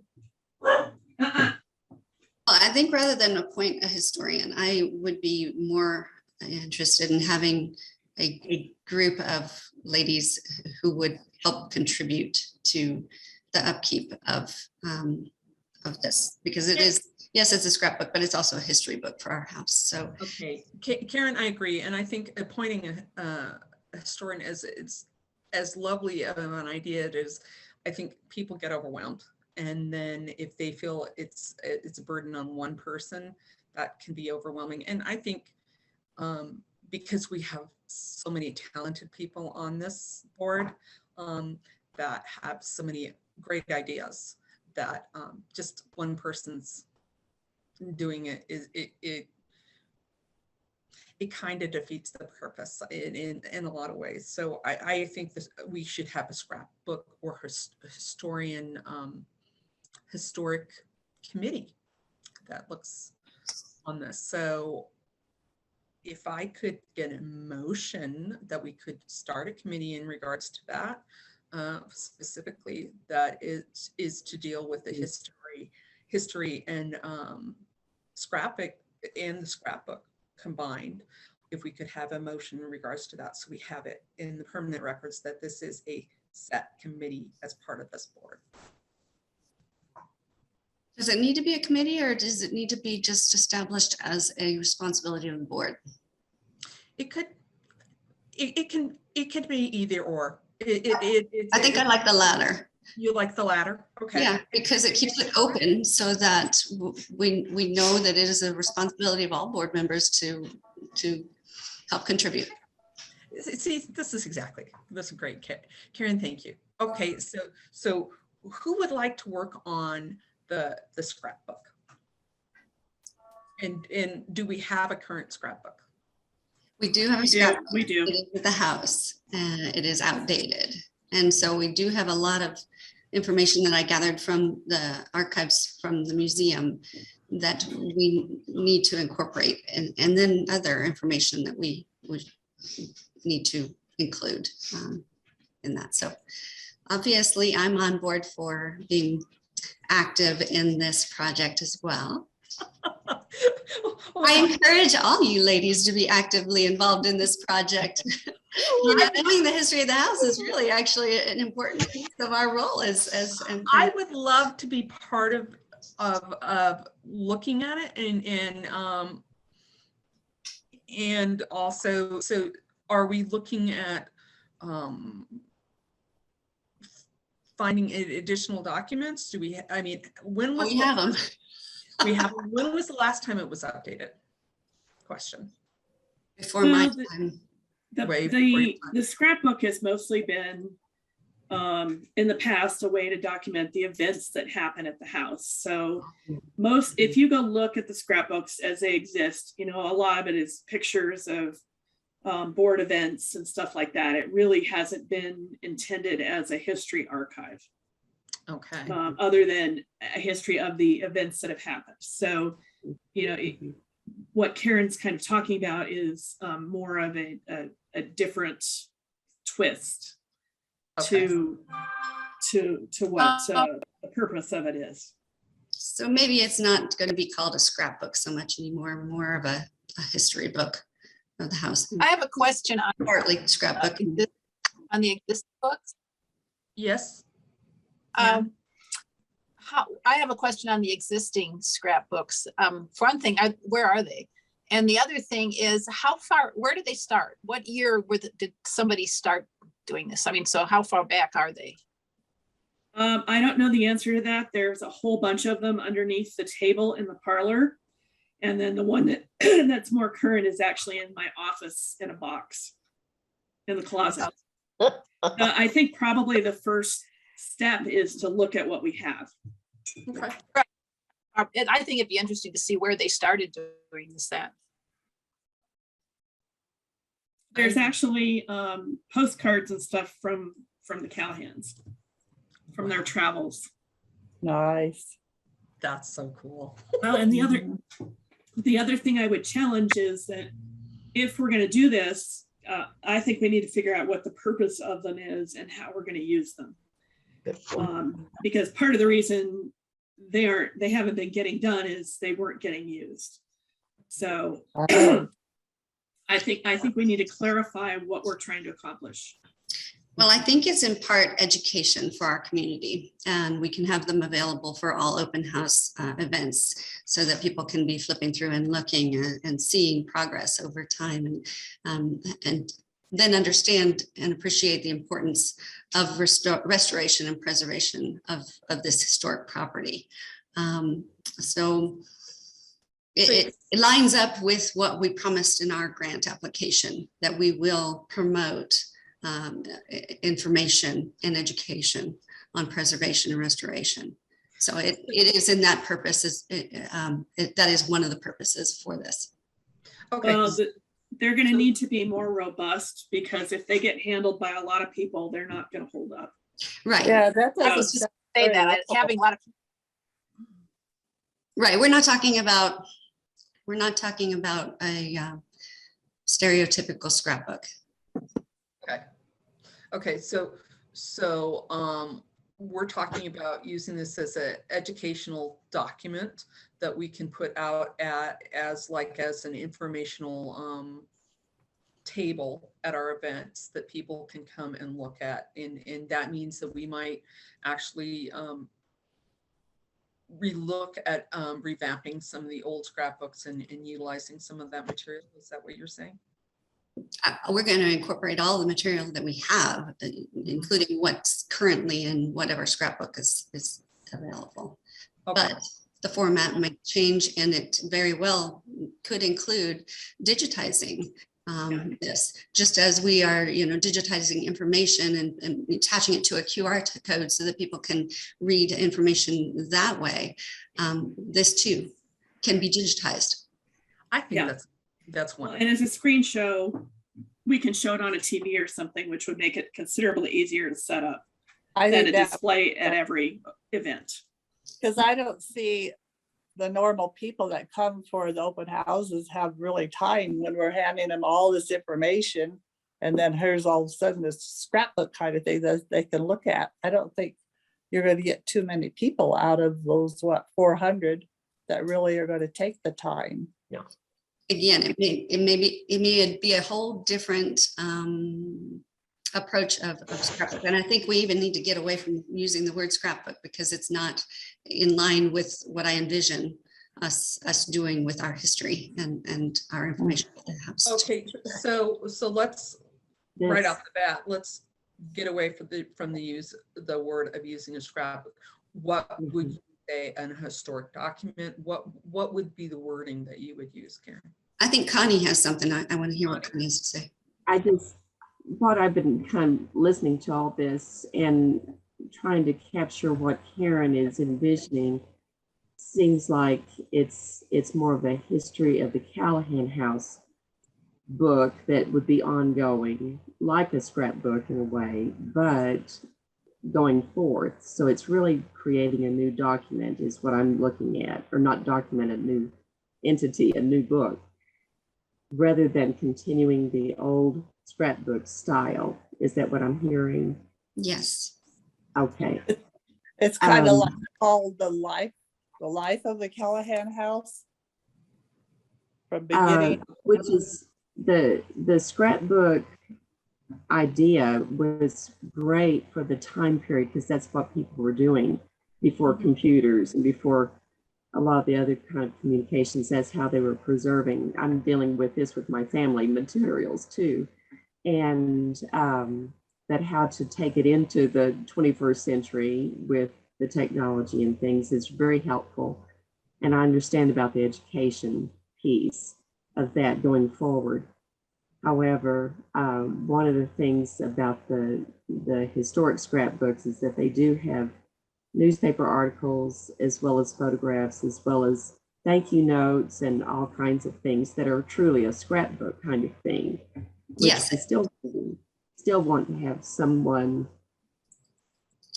Well, I think rather than appoint a historian, I would be more interested in having a group of ladies who would help contribute to the upkeep of this, because it is, yes, it's a scrapbook, but it's also a history book for our house. So okay. Karen, I agree. And I think appointing a historian it's as lovely of an idea it is. I think people get overwhelmed. And then if they feel it's a burden on one person, that can be overwhelming. And I think because we have so many talented people on this board that have so many great ideas, that just one person's doing it is it kind of defeats the purpose in a lot of ways. So I think that we should have a scrapbook or historic committee that looks on this. So if I could get a motion that we could start a committee in regards to that, specifically that is to deal with the history and scrapbook and the scrapbook combined, if we could have a motion in regards to that, so we have it in the permanent records that this is a set committee as part of this board. does it need to be a committee, or does it need to be just established as a responsibility of the board? It could be either or. I think I like the latter. You like the latter? Okay. Yeah, because it keeps it open so that we know that it is a responsibility of all board members to help contribute. See, this is great, Karen, thank you. Okay, so who would like to work on the scrapbook? And do we have a current scrapbook? We do have a We do, scrapbook. we do. It is with the house and it is outdated. And so we do have a lot of information that I gathered from the archives from the museum that we need to incorporate, and then other information that we would need to include in that. So obviously I'm on board for being active in this project as well. I encourage all you ladies to be actively involved in this project. You know, knowing the history of the house is really actually an important piece of our role as I would love to be part of looking at it and also, so are we looking at finding additional documents? Do we, I mean, when was we have them. when was the last time it was updated? Question. Before my Well, time. Way before your time. The scrapbook has mostly been in the past a way to document the events that happen at the house. So if you go look at the scrapbooks as they exist, you know, a lot of it is pictures of board events and stuff like that. It really hasn't been intended as a history archive. Okay. Other than a history of the events that have happened. So, you know, what Karen's kind of talking about is more of a different twist to what the purpose of it is. So maybe it's not going to be called a scrapbook so much anymore, more of a history book of the house. I have a question on Partly scrapbook. on the existing books. Yes. Yeah. I have a question on the existing scrapbooks. For one thing, where are they? And the other thing is, where did they start? What year did somebody start doing this? I mean, so how far back are they? I don't know the answer to that. There's a whole bunch of them underneath the table in the parlor. And then the one that that's more current is actually in my office in a box in the closet. I think probably the first step is to look at what we have. Okay. And I think it'd be interesting to see where they started doing this at. There's actually postcards and stuff from the Callahans, from their travels. Nice. That's so cool. Well, and the other thing I would challenge is that if we're going to do this, I think we need to figure out what the purpose of them is and how we're going to use them. Because part of the reason they haven't been getting done is they weren't getting used. So I think we need to clarify what we're trying to accomplish. Well, I think it's in part education for our community, and we can have them available for all open house events so that people can be flipping through and looking and seeing progress over time, and then understand and appreciate the importance of restoration and preservation of this historic property. So it lines up with what we promised in our grant application, that we will promote information and education on preservation and restoration. So it is in that purpose, that is one of the purposes for this. Okay. Well, they're going to need to be more robust, because if they get handled by a lot of people, they're not going to hold up. Right. Yeah, that I was just say that having a lot of. Right. We're not talking about a stereotypical scrapbook. Okay. So we're talking about using this as an educational document that we can put out as an informational table at our events that people can come and look at. And that means that we might actually relook at revamping some of the old scrapbooks and utilizing some of that material. Is that what you're saying? We're going to incorporate all the material that we have, including what's currently in whatever scrapbook is available. Okay. But the format might change, and it very well could include digitizing this, just as we are, digitizing information and attaching it to a QR code so that people can read information that way. This too can be digitized I think Yeah. that's Well, one. and as a screen show, we can show it on a TV or something, which would make it considerably easier to set up I than a think that, display at every event. because I don't see the normal people that come for the open houses have really time when we're handing them all this information. And then here's all of a sudden this scrapbook kind of thing that they can look at. I don't think you're going to get too many people out of those, 400 that really are going to take the time. Again, it may be a whole different approach of scrapbook. And I think we even need to get away from using the word scrapbook because it's not in line with what I envision us doing with our history and our information. Okay, so let's right off the bat, let's get away from the word of using a scrapbook. What would you say an historic document? What would be the wording that you would use, Karen? I think Connie has something. I want to hear what Connie has to say. I've been kind of listening to all this and trying to capture what Karen is envisioning. Seems like it's more of a history of the Callahan House book that would be ongoing, like a scrapbook in a way, but going forth. So it's really creating a new document is what I'm looking at, or not document, a new entity, a new book, rather than continuing the old scrapbook style. Is that what I'm hearing? Yes. Okay. It's kind of like called the life of the Callahan House from beginning. Which is the scrapbook idea was great for the time period because that's what people were doing before computers and before a lot of the other kind of communications. That's how they were preserving. I'm dealing with this with my family materials too. And that how to take it into the 21st century with the technology and things is very helpful. And I understand about the education piece of that going forward. However, one of the things about the historic scrapbooks is that they do have newspaper articles as well as photographs, as well as thank you notes and all kinds of things that are truly a scrapbook kind of thing. Yes. I still want to have someone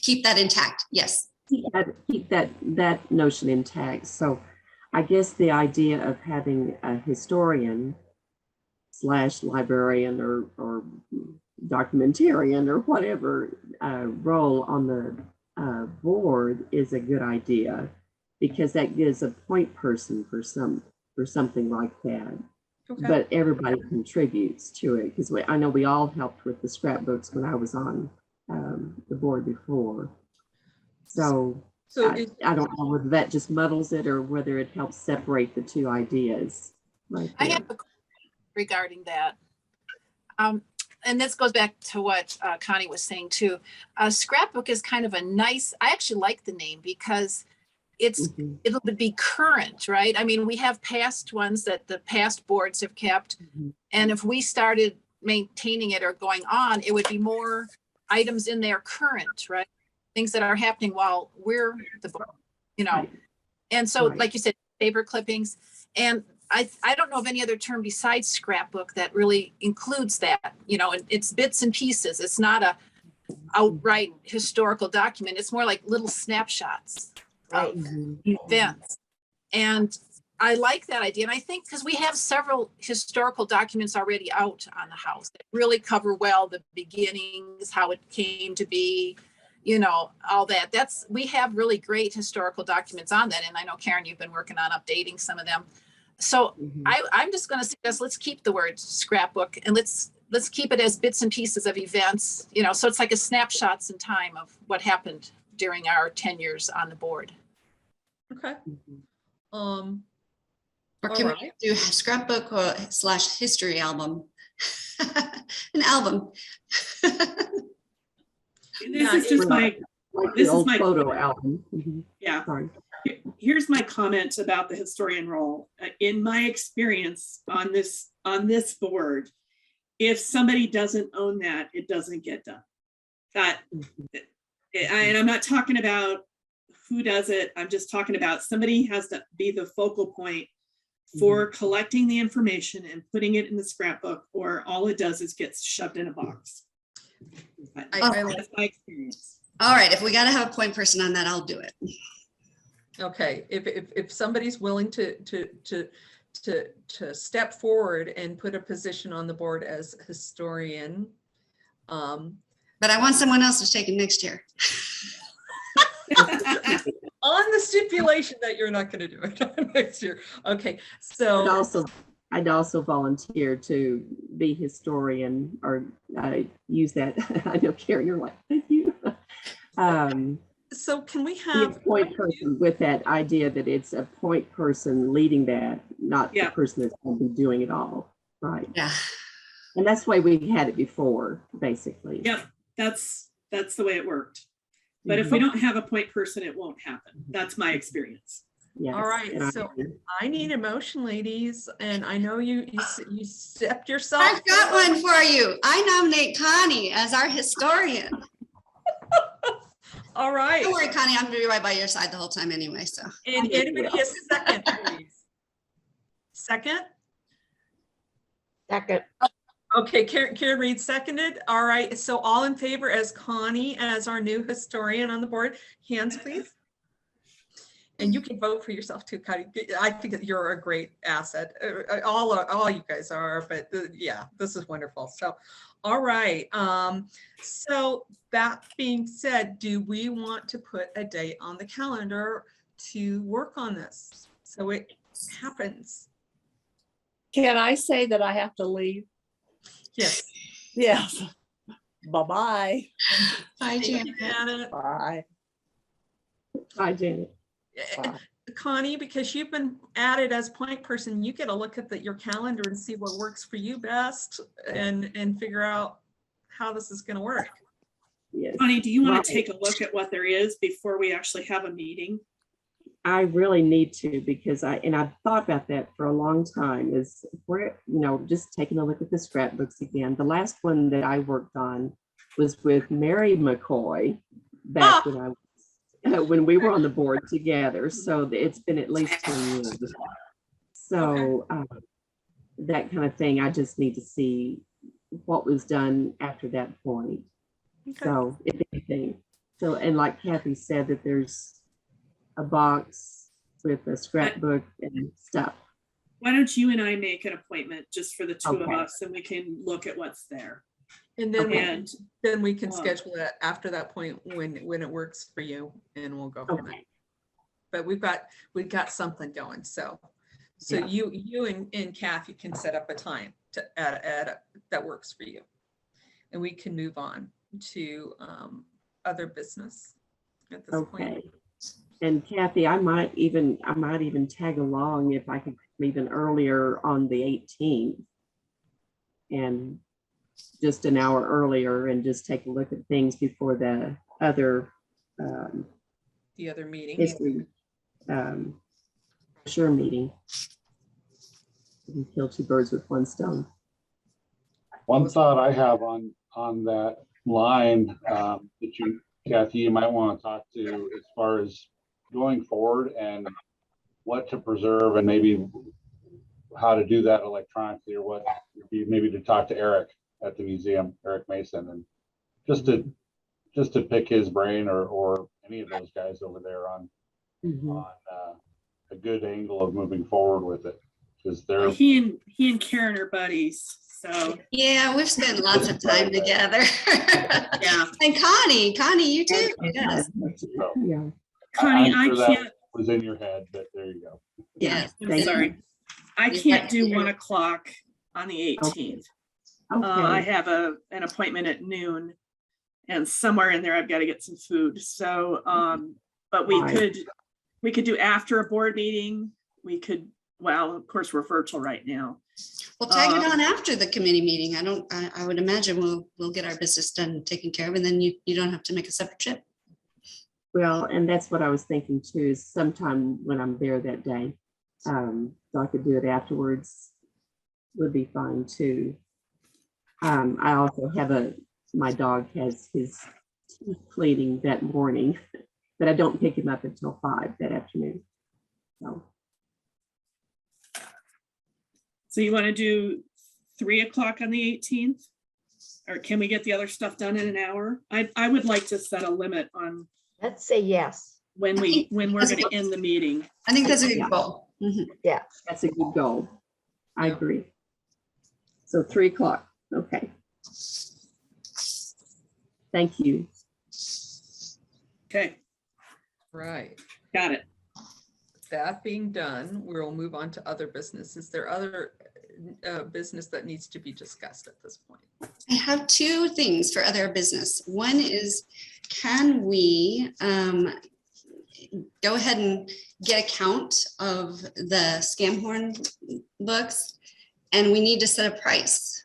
Keep that intact. Yes. keep that notion intact. So I guess the idea of having a historian / librarian or documentarian or whatever role on the board is a good idea, because that gives a point person for something like that. Okay. But everybody contributes to it, because I know we all helped with the scrapbooks when I was on the board before. So I don't know whether that just muddles it or whether it helps separate the two ideas. Right I there. have a question regarding that. And this goes back to what Connie was saying too. Scrapbook is kind of a nice, I actually like the name because it'll be current, right? I mean, we have past ones that the past boards have kept. And if we started maintaining it or going on, it would be more items in there current, right? Things that are happening while we're the board, Right. And so, Right. like you said, paper clippings. And I don't know of any other term besides scrapbook that really includes that, it's bits and pieces. It's not a outright historical document. It's more like little snapshots of events. And I like that idea. And I think because we have several historical documents already out on the house that really cover well the beginnings, how it came to be, all that. We have really great historical documents on that. And I know, Karen, you've been working on updating some of them. So I'm just going to suggest, let's keep the word scrapbook and let's keep it as bits and pieces of events, so it's like a snapshots in time of what happened during our 10 years on the board. Okay. Or can we do scrapbook / history album? An album. This is just like this the is old my photo album. yeah. Sorry. Here's my comment about the historian role. In my experience on this board, if somebody doesn't own that, it doesn't get done. And I'm not talking about who does it. I'm just talking about somebody has to be the focal point for collecting the information and putting it in the scrapbook, or all it does is gets shoved in a box. That's my experience. All right, if we gotta have a point person on that, I'll do it. Okay, if somebody's willing to step forward and put a position on the board as historian. But I want someone else to take it next year. On the stipulation that you're not going to do it next year. Okay, so. I'd also volunteer to be historian, or use that. I know, Karen, you're like, thank you. So can we Be have a point person with that idea that it's a point person leading that, not the person that's going to be doing it all, right? Yeah. And that's the way we had it before, basically. Yep, that's the way it worked. But if we don't have a point person, it won't happen. That's my experience. Yes. All right, and so I need a motion, ladies, and I know you stepped yourself. I've got one for you. I nominate Connie as our historian. All right. Don't worry, Connie, I'm gonna be right by your side the whole time anyway, so. And anybody a second, please? Second? Second. Okay, Karen Reed seconded. All right, so all in favor as Connie as our new historian on the board, hands please. And you can vote for yourself too, Connie. I think that you're a great asset. All you guys are, but yeah, this is wonderful. So, all right. So that being said, do we want to put a date on the calendar to work on this so it happens? Can I say that I have to leave? Yes. Yes. Bye-bye. Bye, Thank Jan. you, Janet. Bye. Hi, Janet. Bye. Connie, because you've been added as point person, you get a look at your calendar and see what works for you best and figure out how this is going to work. Yes. Connie, do you want Right. to take a look at what there is before we actually have a meeting? I really need to, because I've thought about that for a long time, is where, just taking a look at the scrapbooks again. The last one that I worked on was with Mary McCoy back when we were on the board together. So it's been at least 10 years. So that kind of thing, I just need to see what was done after that point. Okay. So if anything, and like Kathy said, that there's a box with a scrapbook and stuff. Why don't you and I make an appointment just for the two of Okay. us, and we can look at what's there. And then And we can schedule it after that point when it works for you, and we'll go from there. Okay. But we've got something going. So Yeah. you and Kathy can set up a time to add that works for you, and we can move on to other business at this point. Okay. And Kathy, I might even tag along if I could even earlier on the 18th. And just an hour earlier, and just take a look at things before the other Meeting. history sure meeting. You can kill two birds with one stone. One thought I have on that line that you, Kathy, you might want to talk to as far as going forward and what to preserve, and maybe how to do that electronically, or what maybe to talk to Eric at the museum, Eric Mason, and just to pick his brain or any of those guys over there on a good angle of moving forward with it, because they're he and Karen are buddies, so. Yeah, we've spent lots of time together. Yeah. And Connie, you too. Yes. Yeah. Connie, I'm I sure that can't, was in your head, but there you go. Yes. I'm sorry. I can't do 1 o'clock on the 18th. I Okay. have an appointment at noon, and somewhere in there I've got to get some food. So, but we Right. could do after a board meeting. We could, well, of course, we're virtual right now. We'll tag it on after the committee meeting. I would imagine we'll get our business done, taken care of, and then you don't have to make a separate trip. Well, and that's what I was thinking too, is sometime when I'm there that day, so I could do it afterwards would be fine too. I also have my dog has his teeth cleaning that morning, but I don't pick him up until 5 that afternoon. So So you want to do 3 o'clock on the 18th? Or can we get the other stuff done in an hour? I would like to set a limit on Let's say yes. when we're going to end the meeting. I think that's a Yeah. good goal. Mhm. That's a good goal. I agree. So 3 o'clock, okay. Thank you. Okay, Right. got it. That being done, we'll move on to other business. Is there other business that needs to be discussed at this point? I have two things for other business. One is, can we go ahead and get a count of the Scamhorn books? And we need to set a price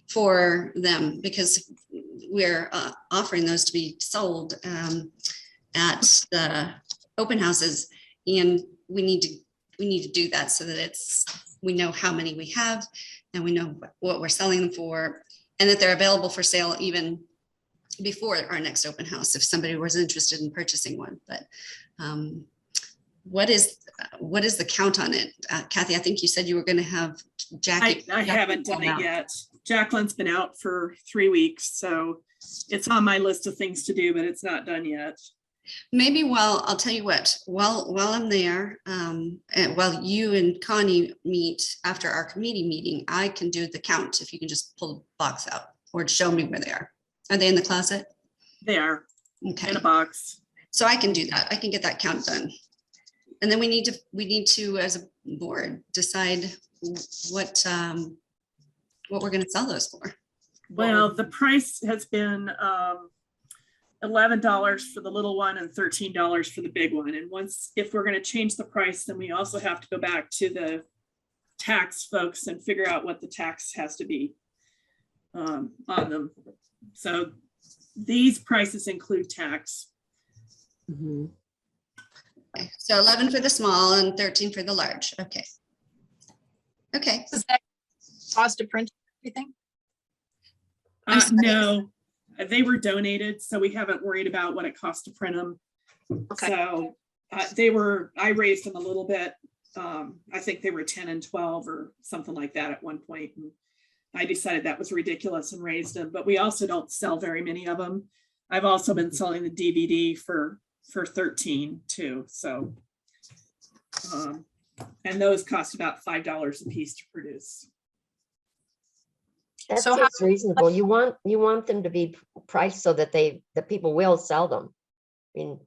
for them because we're offering those to be sold at the open houses. And we need to do that so that we know how many we have and we know what we're selling them for, and that they're available for sale even before our next open house if somebody was interested in purchasing one. But what is the count on it? Kathy, I think you said you were going to have Jackie. I haven't done it yet. Jacqueline's been out for 3 weeks, so it's on my list of things to do, but it's not done yet. Maybe I'll tell you what, while I'm there, and while you and Connie meet after our committee meeting, I can do the count if you can just pull the box out or show me where they are. Are they in the closet? They are Okay. in a box. So I can do that. I can get that count done. And then we need to, as a board, decide what we're going to sell those for. Well, the price has been $11 for the little one and $13 for the big one. And if we're going to change the price, then we also have to go back to the tax folks and figure out what the tax has to be on them. So these prices include tax. Mhm. Okay. So 11 for the small and 13 for the large. Okay. Okay. Does that cost to print everything? I'm sorry. No, they were donated, so we haven't worried about what it costs to print them. Okay. So I raised them a little bit. I think they were 10 and 12 or something like that at one point. And I decided that was ridiculous and raised them, but we also don't sell very many of them. I've also been selling the DVD for 13 too. So, and those cost about $5 a piece to produce. That So seems reasonable. You want them to be priced so that the people will sell them. I mean,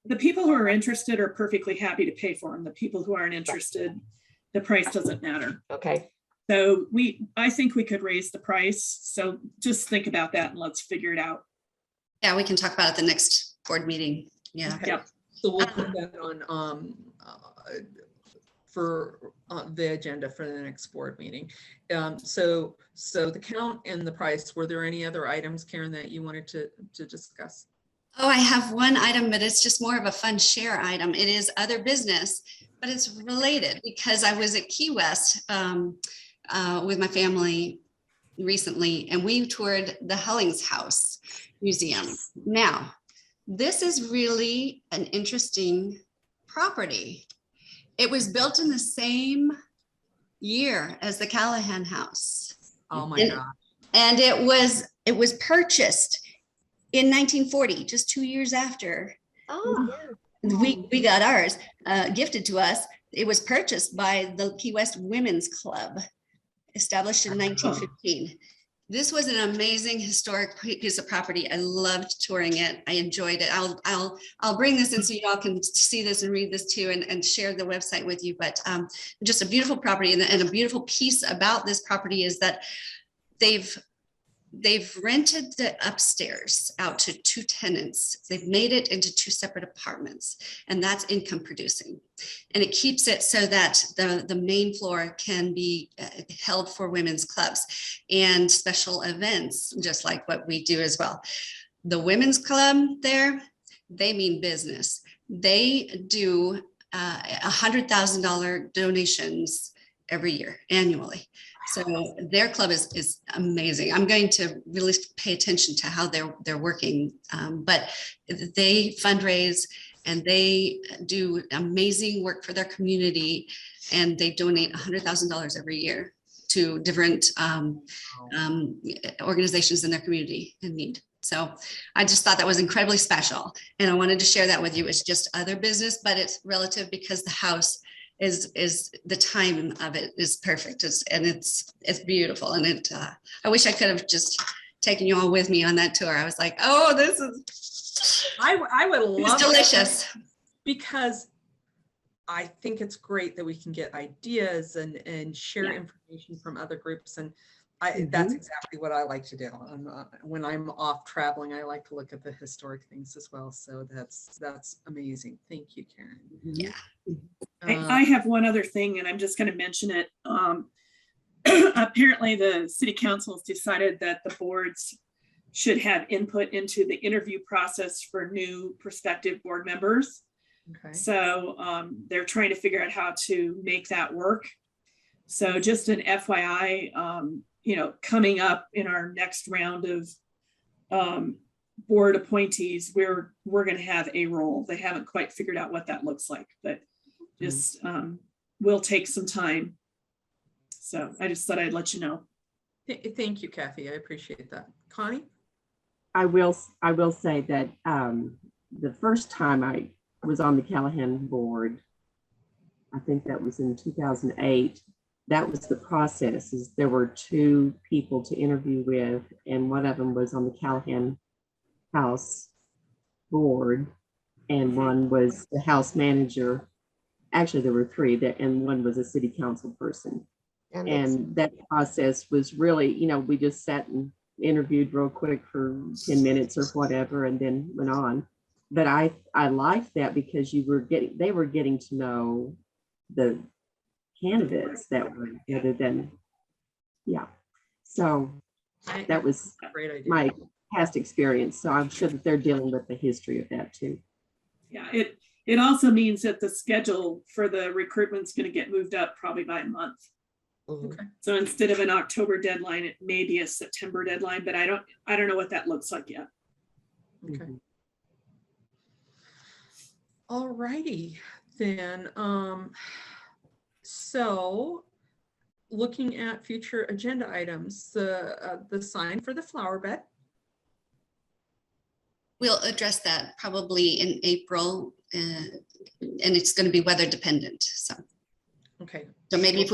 The people who are interested are perfectly happy to pay for them. The people who aren't interested, the price doesn't matter. okay. So I think we could raise the price. So just think about that and let's figure it out. Yeah, we can talk about it at the next board meeting. Yeah. Okay. Yep. So we'll put that on for the agenda for the next board meeting. So the count and the price, were there any other items, Karen, that you wanted to discuss? Oh, I have one item, but it's just more of a fun share item. It is other business, but it's related because I was at Key West with my family recently, and we toured the Hellings House Museum. Now, this is really an interesting property. It was built in the same year as the Callahan House. Oh my And- God. And it was purchased in 1940, just 2 years after Oh, yeah. we got ours gifted to us. It was purchased by the Key West Women's Club, established in 1915. This was an amazing historic piece of property. I loved touring it. I enjoyed it. I'll bring this in so you all can see this and read this too, and share the website with you. But just a beautiful property, and a beautiful piece about this property is that they've rented the upstairs out to 2 tenants. They've made it into 2 separate apartments, and that's income producing. And it keeps it so that the main floor can be held for women's clubs and special events, just like what we do as well. The women's club there, they mean business. They do $100,000 donations every year, annually. So their club is amazing. I'm going to really pay attention to how they're working, but they fundraise and they do amazing work for their community, and they donate $100,000 every year to different organizations in their community in need. So I just thought that was incredibly special. And I wanted to share that with you. It's just other business, but it's relative because the house is the time of it is perfect. It's beautiful. And I wish I could have just taken you all with me on that tour. I was like, oh, this is, I would love it's delicious. because I think it's great that we can get ideas and share information from other groups. And that's exactly what I like to do. When I'm off traveling, I like to look at the historic things as well. So that's amazing. Thank you, Karen. Yeah. I have one other thing, and I'm just going to mention it. Apparently, the city council has decided that the boards should have input into the interview process for new prospective board members. Okay. So they're trying to figure out how to make that work. So just an FYI, coming up in our next round of board appointees, we're going to have a role. They haven't quite figured out what that looks like, but just will take some time. So I just thought I'd let you know. Thank you, Kathy. I appreciate that. Connie? I will say that the first time I was on the Callahan board, I think that was in 2008. That was the process. Is there were two people to interview with, and one of them was on the Callahan House Board, and one was the house manager. Actually, there were three, and one was a city council person. And that process was really, we just sat and interviewed real quick for 10 minutes or whatever, and then went on. But I liked that because they were getting to know the candidates that were other than, So that was Great idea. my past experience. So I'm sure that they're dealing with the history of that too. Yeah, it also means that the schedule for the recruitment's going to get moved up probably by a month. Okay. So instead of an October deadline, it may be a September deadline, but I don't know what that looks like yet. Okay. All righty then. So looking at future agenda items, the sign for the flower bed. We'll address that probably in April, and it's going to be weather dependent. So, Okay. so maybe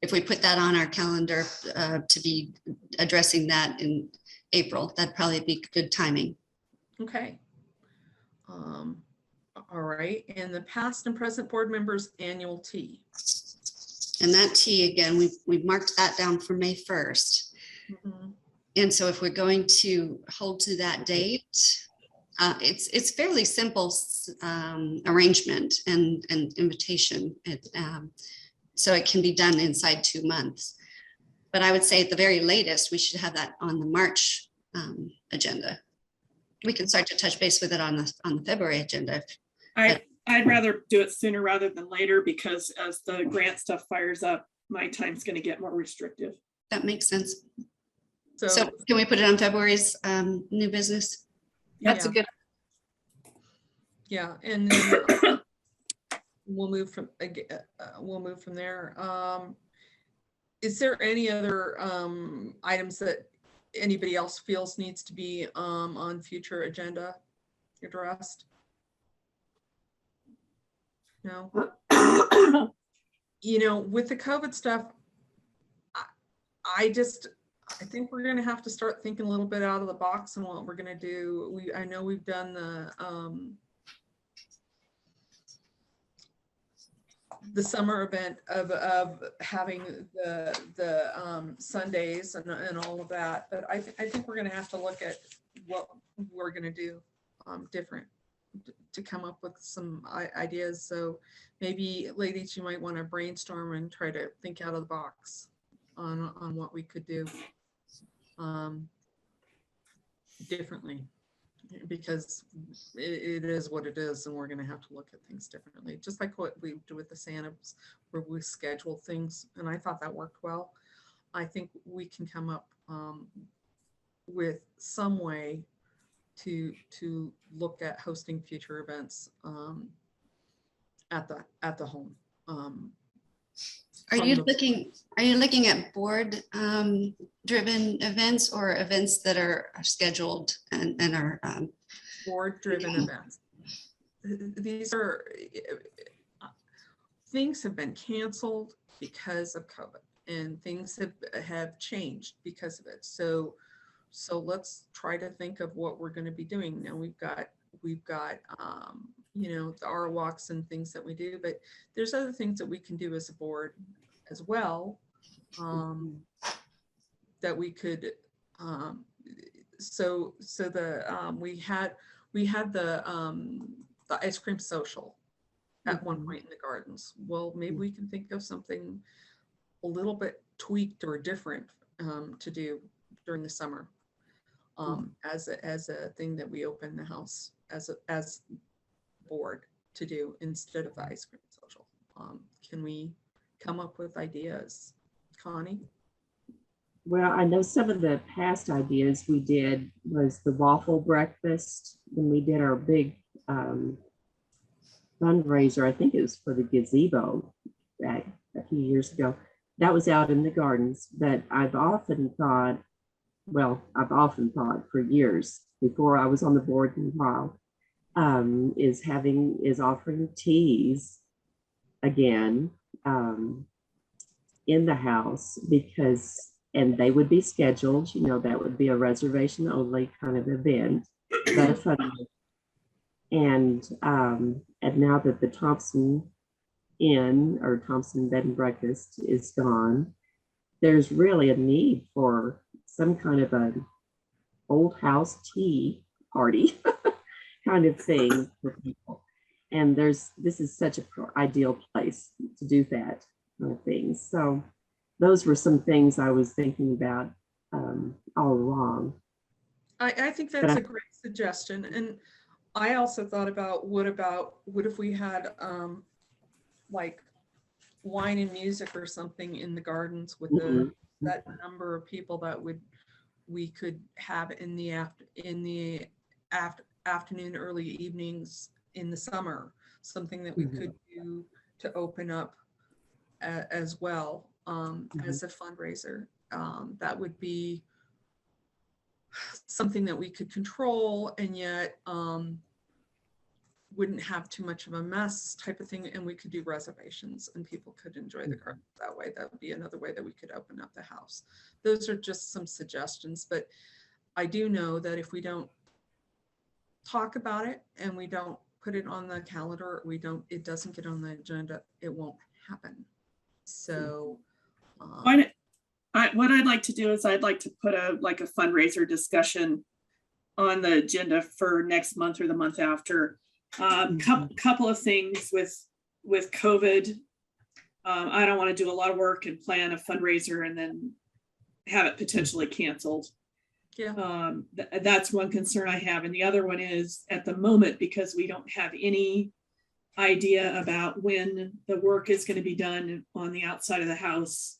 if we put that on our calendar to be addressing that in April, that'd probably be good timing. Okay. All right. And the past and present board members annual tea. And that tea, again, we've marked that down for May 1st. Mm-hmm. And so if we're going to hold to that date, it's fairly simple arrangement and invitation. So it can be done inside 2 months. But I would say at the very latest, we should have that on the March agenda. We can start to touch base with it on the February agenda. I'd rather do it sooner rather than later, because as the grant stuff fires up, my time's going to get more restrictive. That makes sense. So So can we put it on February's new business? That's a good, yeah, and then we'll move from there. Is there any other items that anybody else feels needs to be on future agenda addressed? No. With the COVID stuff, I think we're going to have to start thinking a little bit out of the box and what we're going to do. I know we've done the summer event of having the Sundays and all of that, but I think we're going to have to look at what we're going to do different to come up with some ideas. So maybe, ladies, you might want to brainstorm and try to think out of the box on what we could do differently, because it is what it is, and we're going to have to look at things differently, just like what we do with the Santas, where we schedule things, and I thought that worked well. I think we can come up with some way to look at hosting future events at the home. Are you looking Are you looking at board driven events or events that are scheduled and are Board-driven events. These are, things have been canceled because of COVID, and things have changed because of it. So let's try to think of what we're going to be doing. Now we've got you know, the R walks and things that we do, but there's other things that we can do as a board as well, that we could, we had the ice cream social at one point in the gardens. Well, maybe we can think of something a little bit tweaked or different to do during the summer, as a thing that we open the house as board to do instead of the ice cream social. Can we come up with ideas, Connie? Well, I know some of the past ideas we did was the waffle breakfast when we did our big fundraiser. I think it was for the gazebo back a few years ago. That was out in the gardens, but I've often thought for years before I was on the board in a while, is offering teas again in the house, because, and they would be scheduled, you know, that would be a reservation only kind of event, but a fun one. And now that the Thompson Inn or Thompson Bed and Breakfast is gone, there's really a need for some kind of an old house tea party kind of thing for people. And this is such an ideal place to do that kind of thing. So those were some things I was thinking about all along. I think that's a great suggestion. And I also thought about what if we had like wine and music or something in the gardens with that number of people that we could have in the afternoon, early evenings in the summer, something that we could do to open up as well, as a fundraiser. That would be something that we could control and yet wouldn't have too much of a mess type of thing, and we could do reservations and people could enjoy the garden that way. That would be another way that we could open up the house. Those are just some suggestions, but I do know that if we don't talk about it and we don't put it on the calendar, it doesn't get on the agenda, it won't happen. So what I'd like to do is I'd like to put a fundraiser discussion on the agenda for next month or the month after. Couple of things with COVID. I don't want to do a lot of work and plan a fundraiser and then have it potentially canceled. yeah, That's one concern I have. And the other one is at the moment, because we don't have any idea about when the work is going to be done on the outside of the house.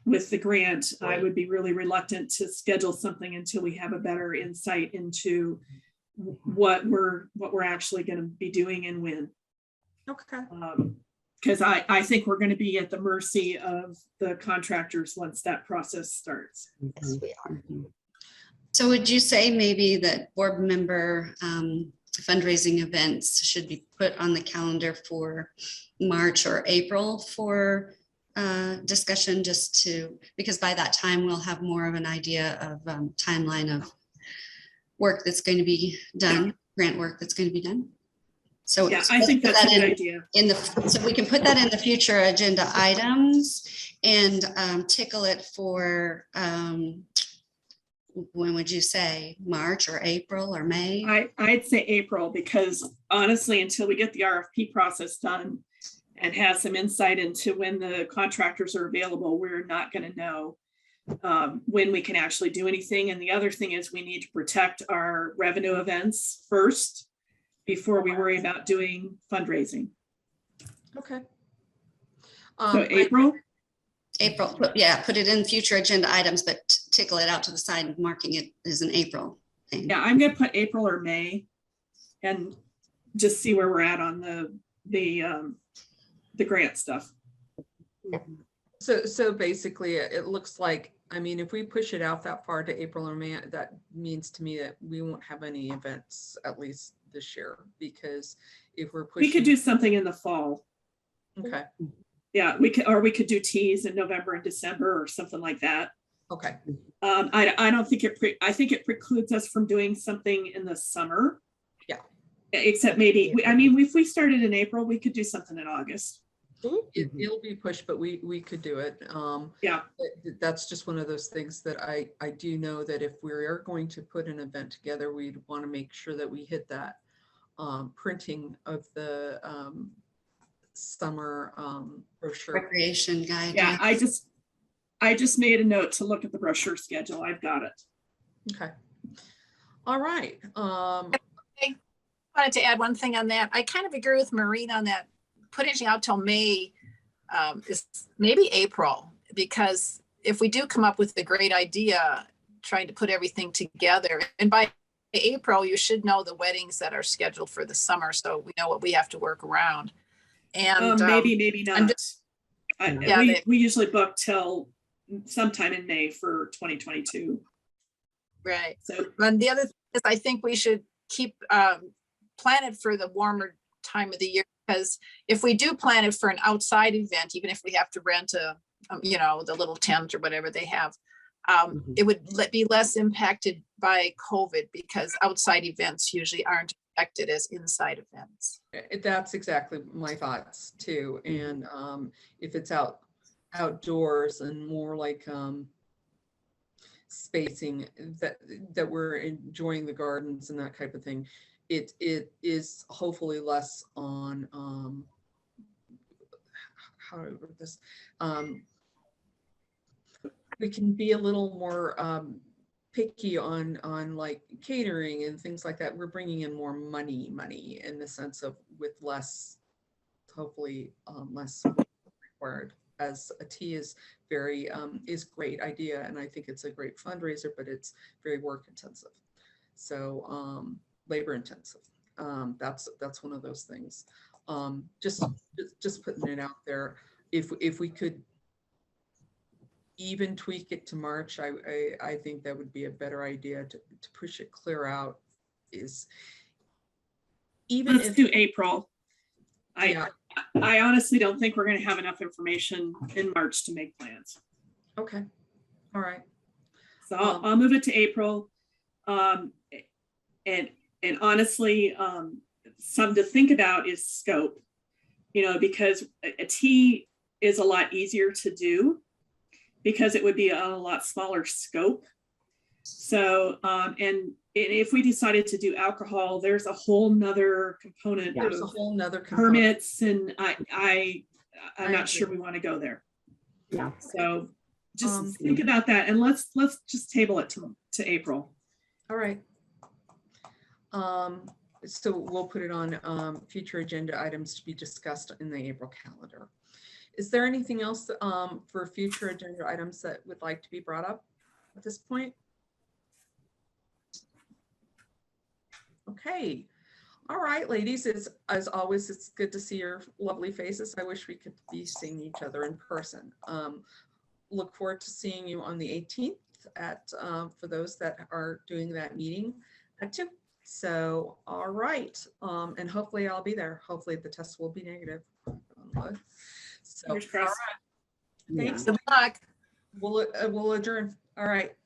With the grant, I would be really reluctant to schedule something until we have a better insight into what we're actually going to be doing and when. okay. Because I think we're going to be at the mercy of the contractors once that process starts. Yes, we are. So would you say maybe that board member fundraising events should be put on the calendar for March or April for discussion, because by that time we'll have more of an idea of timeline of work that's going to be done, grant work that's going to be done. So yeah, I think that's a good idea. So we can put that in the future agenda items and tickle it for, when would you say, March or April or May? I'd say April, because honestly, until we get the RFP process done and have some insight into when the contractors are available, we're not going to know when we can actually do anything. And the other thing is we need to protect our revenue events first before we worry about doing fundraising. Okay. So April? April, put it in future agenda items, but tickle it out to the side, marking it as an April thing. Yeah, I'm going to put April or May and just see where we're at on the grant stuff. So basically, it looks like, I mean, if we push it out that far to April or May, that means to me that we won't have any events at least this year, because if we're pushing. We could do something in the fall. Okay, Yeah, we could do teas in November and December or something like that. okay, I don't think I think it precludes us from doing something in the summer. Yeah. Except maybe, I mean, if we started in April, we could do something in August. it'll be pushed, but we could do it. Yeah. That's just one of those things that I do know that if we are going to put an event together, we'd want to make sure that we hit that printing of the summer brochure. Recreation guide. Yeah, I just made a note to look at the brochure schedule. I've got it. Okay. All right. Wanted to add one thing on that. I kind of agree with Maureen on that. Putting out till May is maybe April, because if we do come up with a great idea, trying to put everything together, and by April, you should know the weddings that are scheduled for the summer, so we know what we have to work around. And Maybe not. Yeah, We usually book till sometime in May for 2022. right. So And the other thing is, I think we should keep plan it for the warmer time of the year, because if we do plan it for an outside event, even if we have to rent a, the little tent or whatever they have, it would be less impacted by COVID, because outside events usually aren't affected as inside events. That's exactly my thoughts too. And if it's outdoors and more like spacing that we're enjoying the gardens and that type of thing, it is hopefully less on how do I word this? We can be a little more picky on like catering and things like that. We're bringing in more money in the sense of with less, hopefully less required, as a tea is very is great idea, and I think it's a great fundraiser, but it's very work intensive, so labor intensive. That's one of those things. Just putting it out there. If we could even tweak it to March, I think that would be a better idea to push it clear out. Is even let's do April. I honestly don't think we're going to have enough information in March to make plans. Okay. All right. So I'll move it to April. And honestly, something to think about is scope, because a tea is a lot easier to do because it would be a lot smaller scope. So, and if we decided to do alcohol, there's a whole nother component. There's a whole nother component. Permits, and I'm not sure we want to go there. Yeah. So just think about that, and let's just table it to April. All right. So we'll put it on future agenda items to be discussed in the April calendar. Is there anything else for future agenda items that would like to be brought up at this point? Okay. All right, ladies, as always, it's good to see your lovely faces. I wish we could be seeing each other in person. Look forward to seeing you on the 18th at for those that are doing that meeting at 2. So, all right. And hopefully I'll be there. Hopefully the test will be negative. So, all right. Thanks. Good luck. We'll adjourn. All right.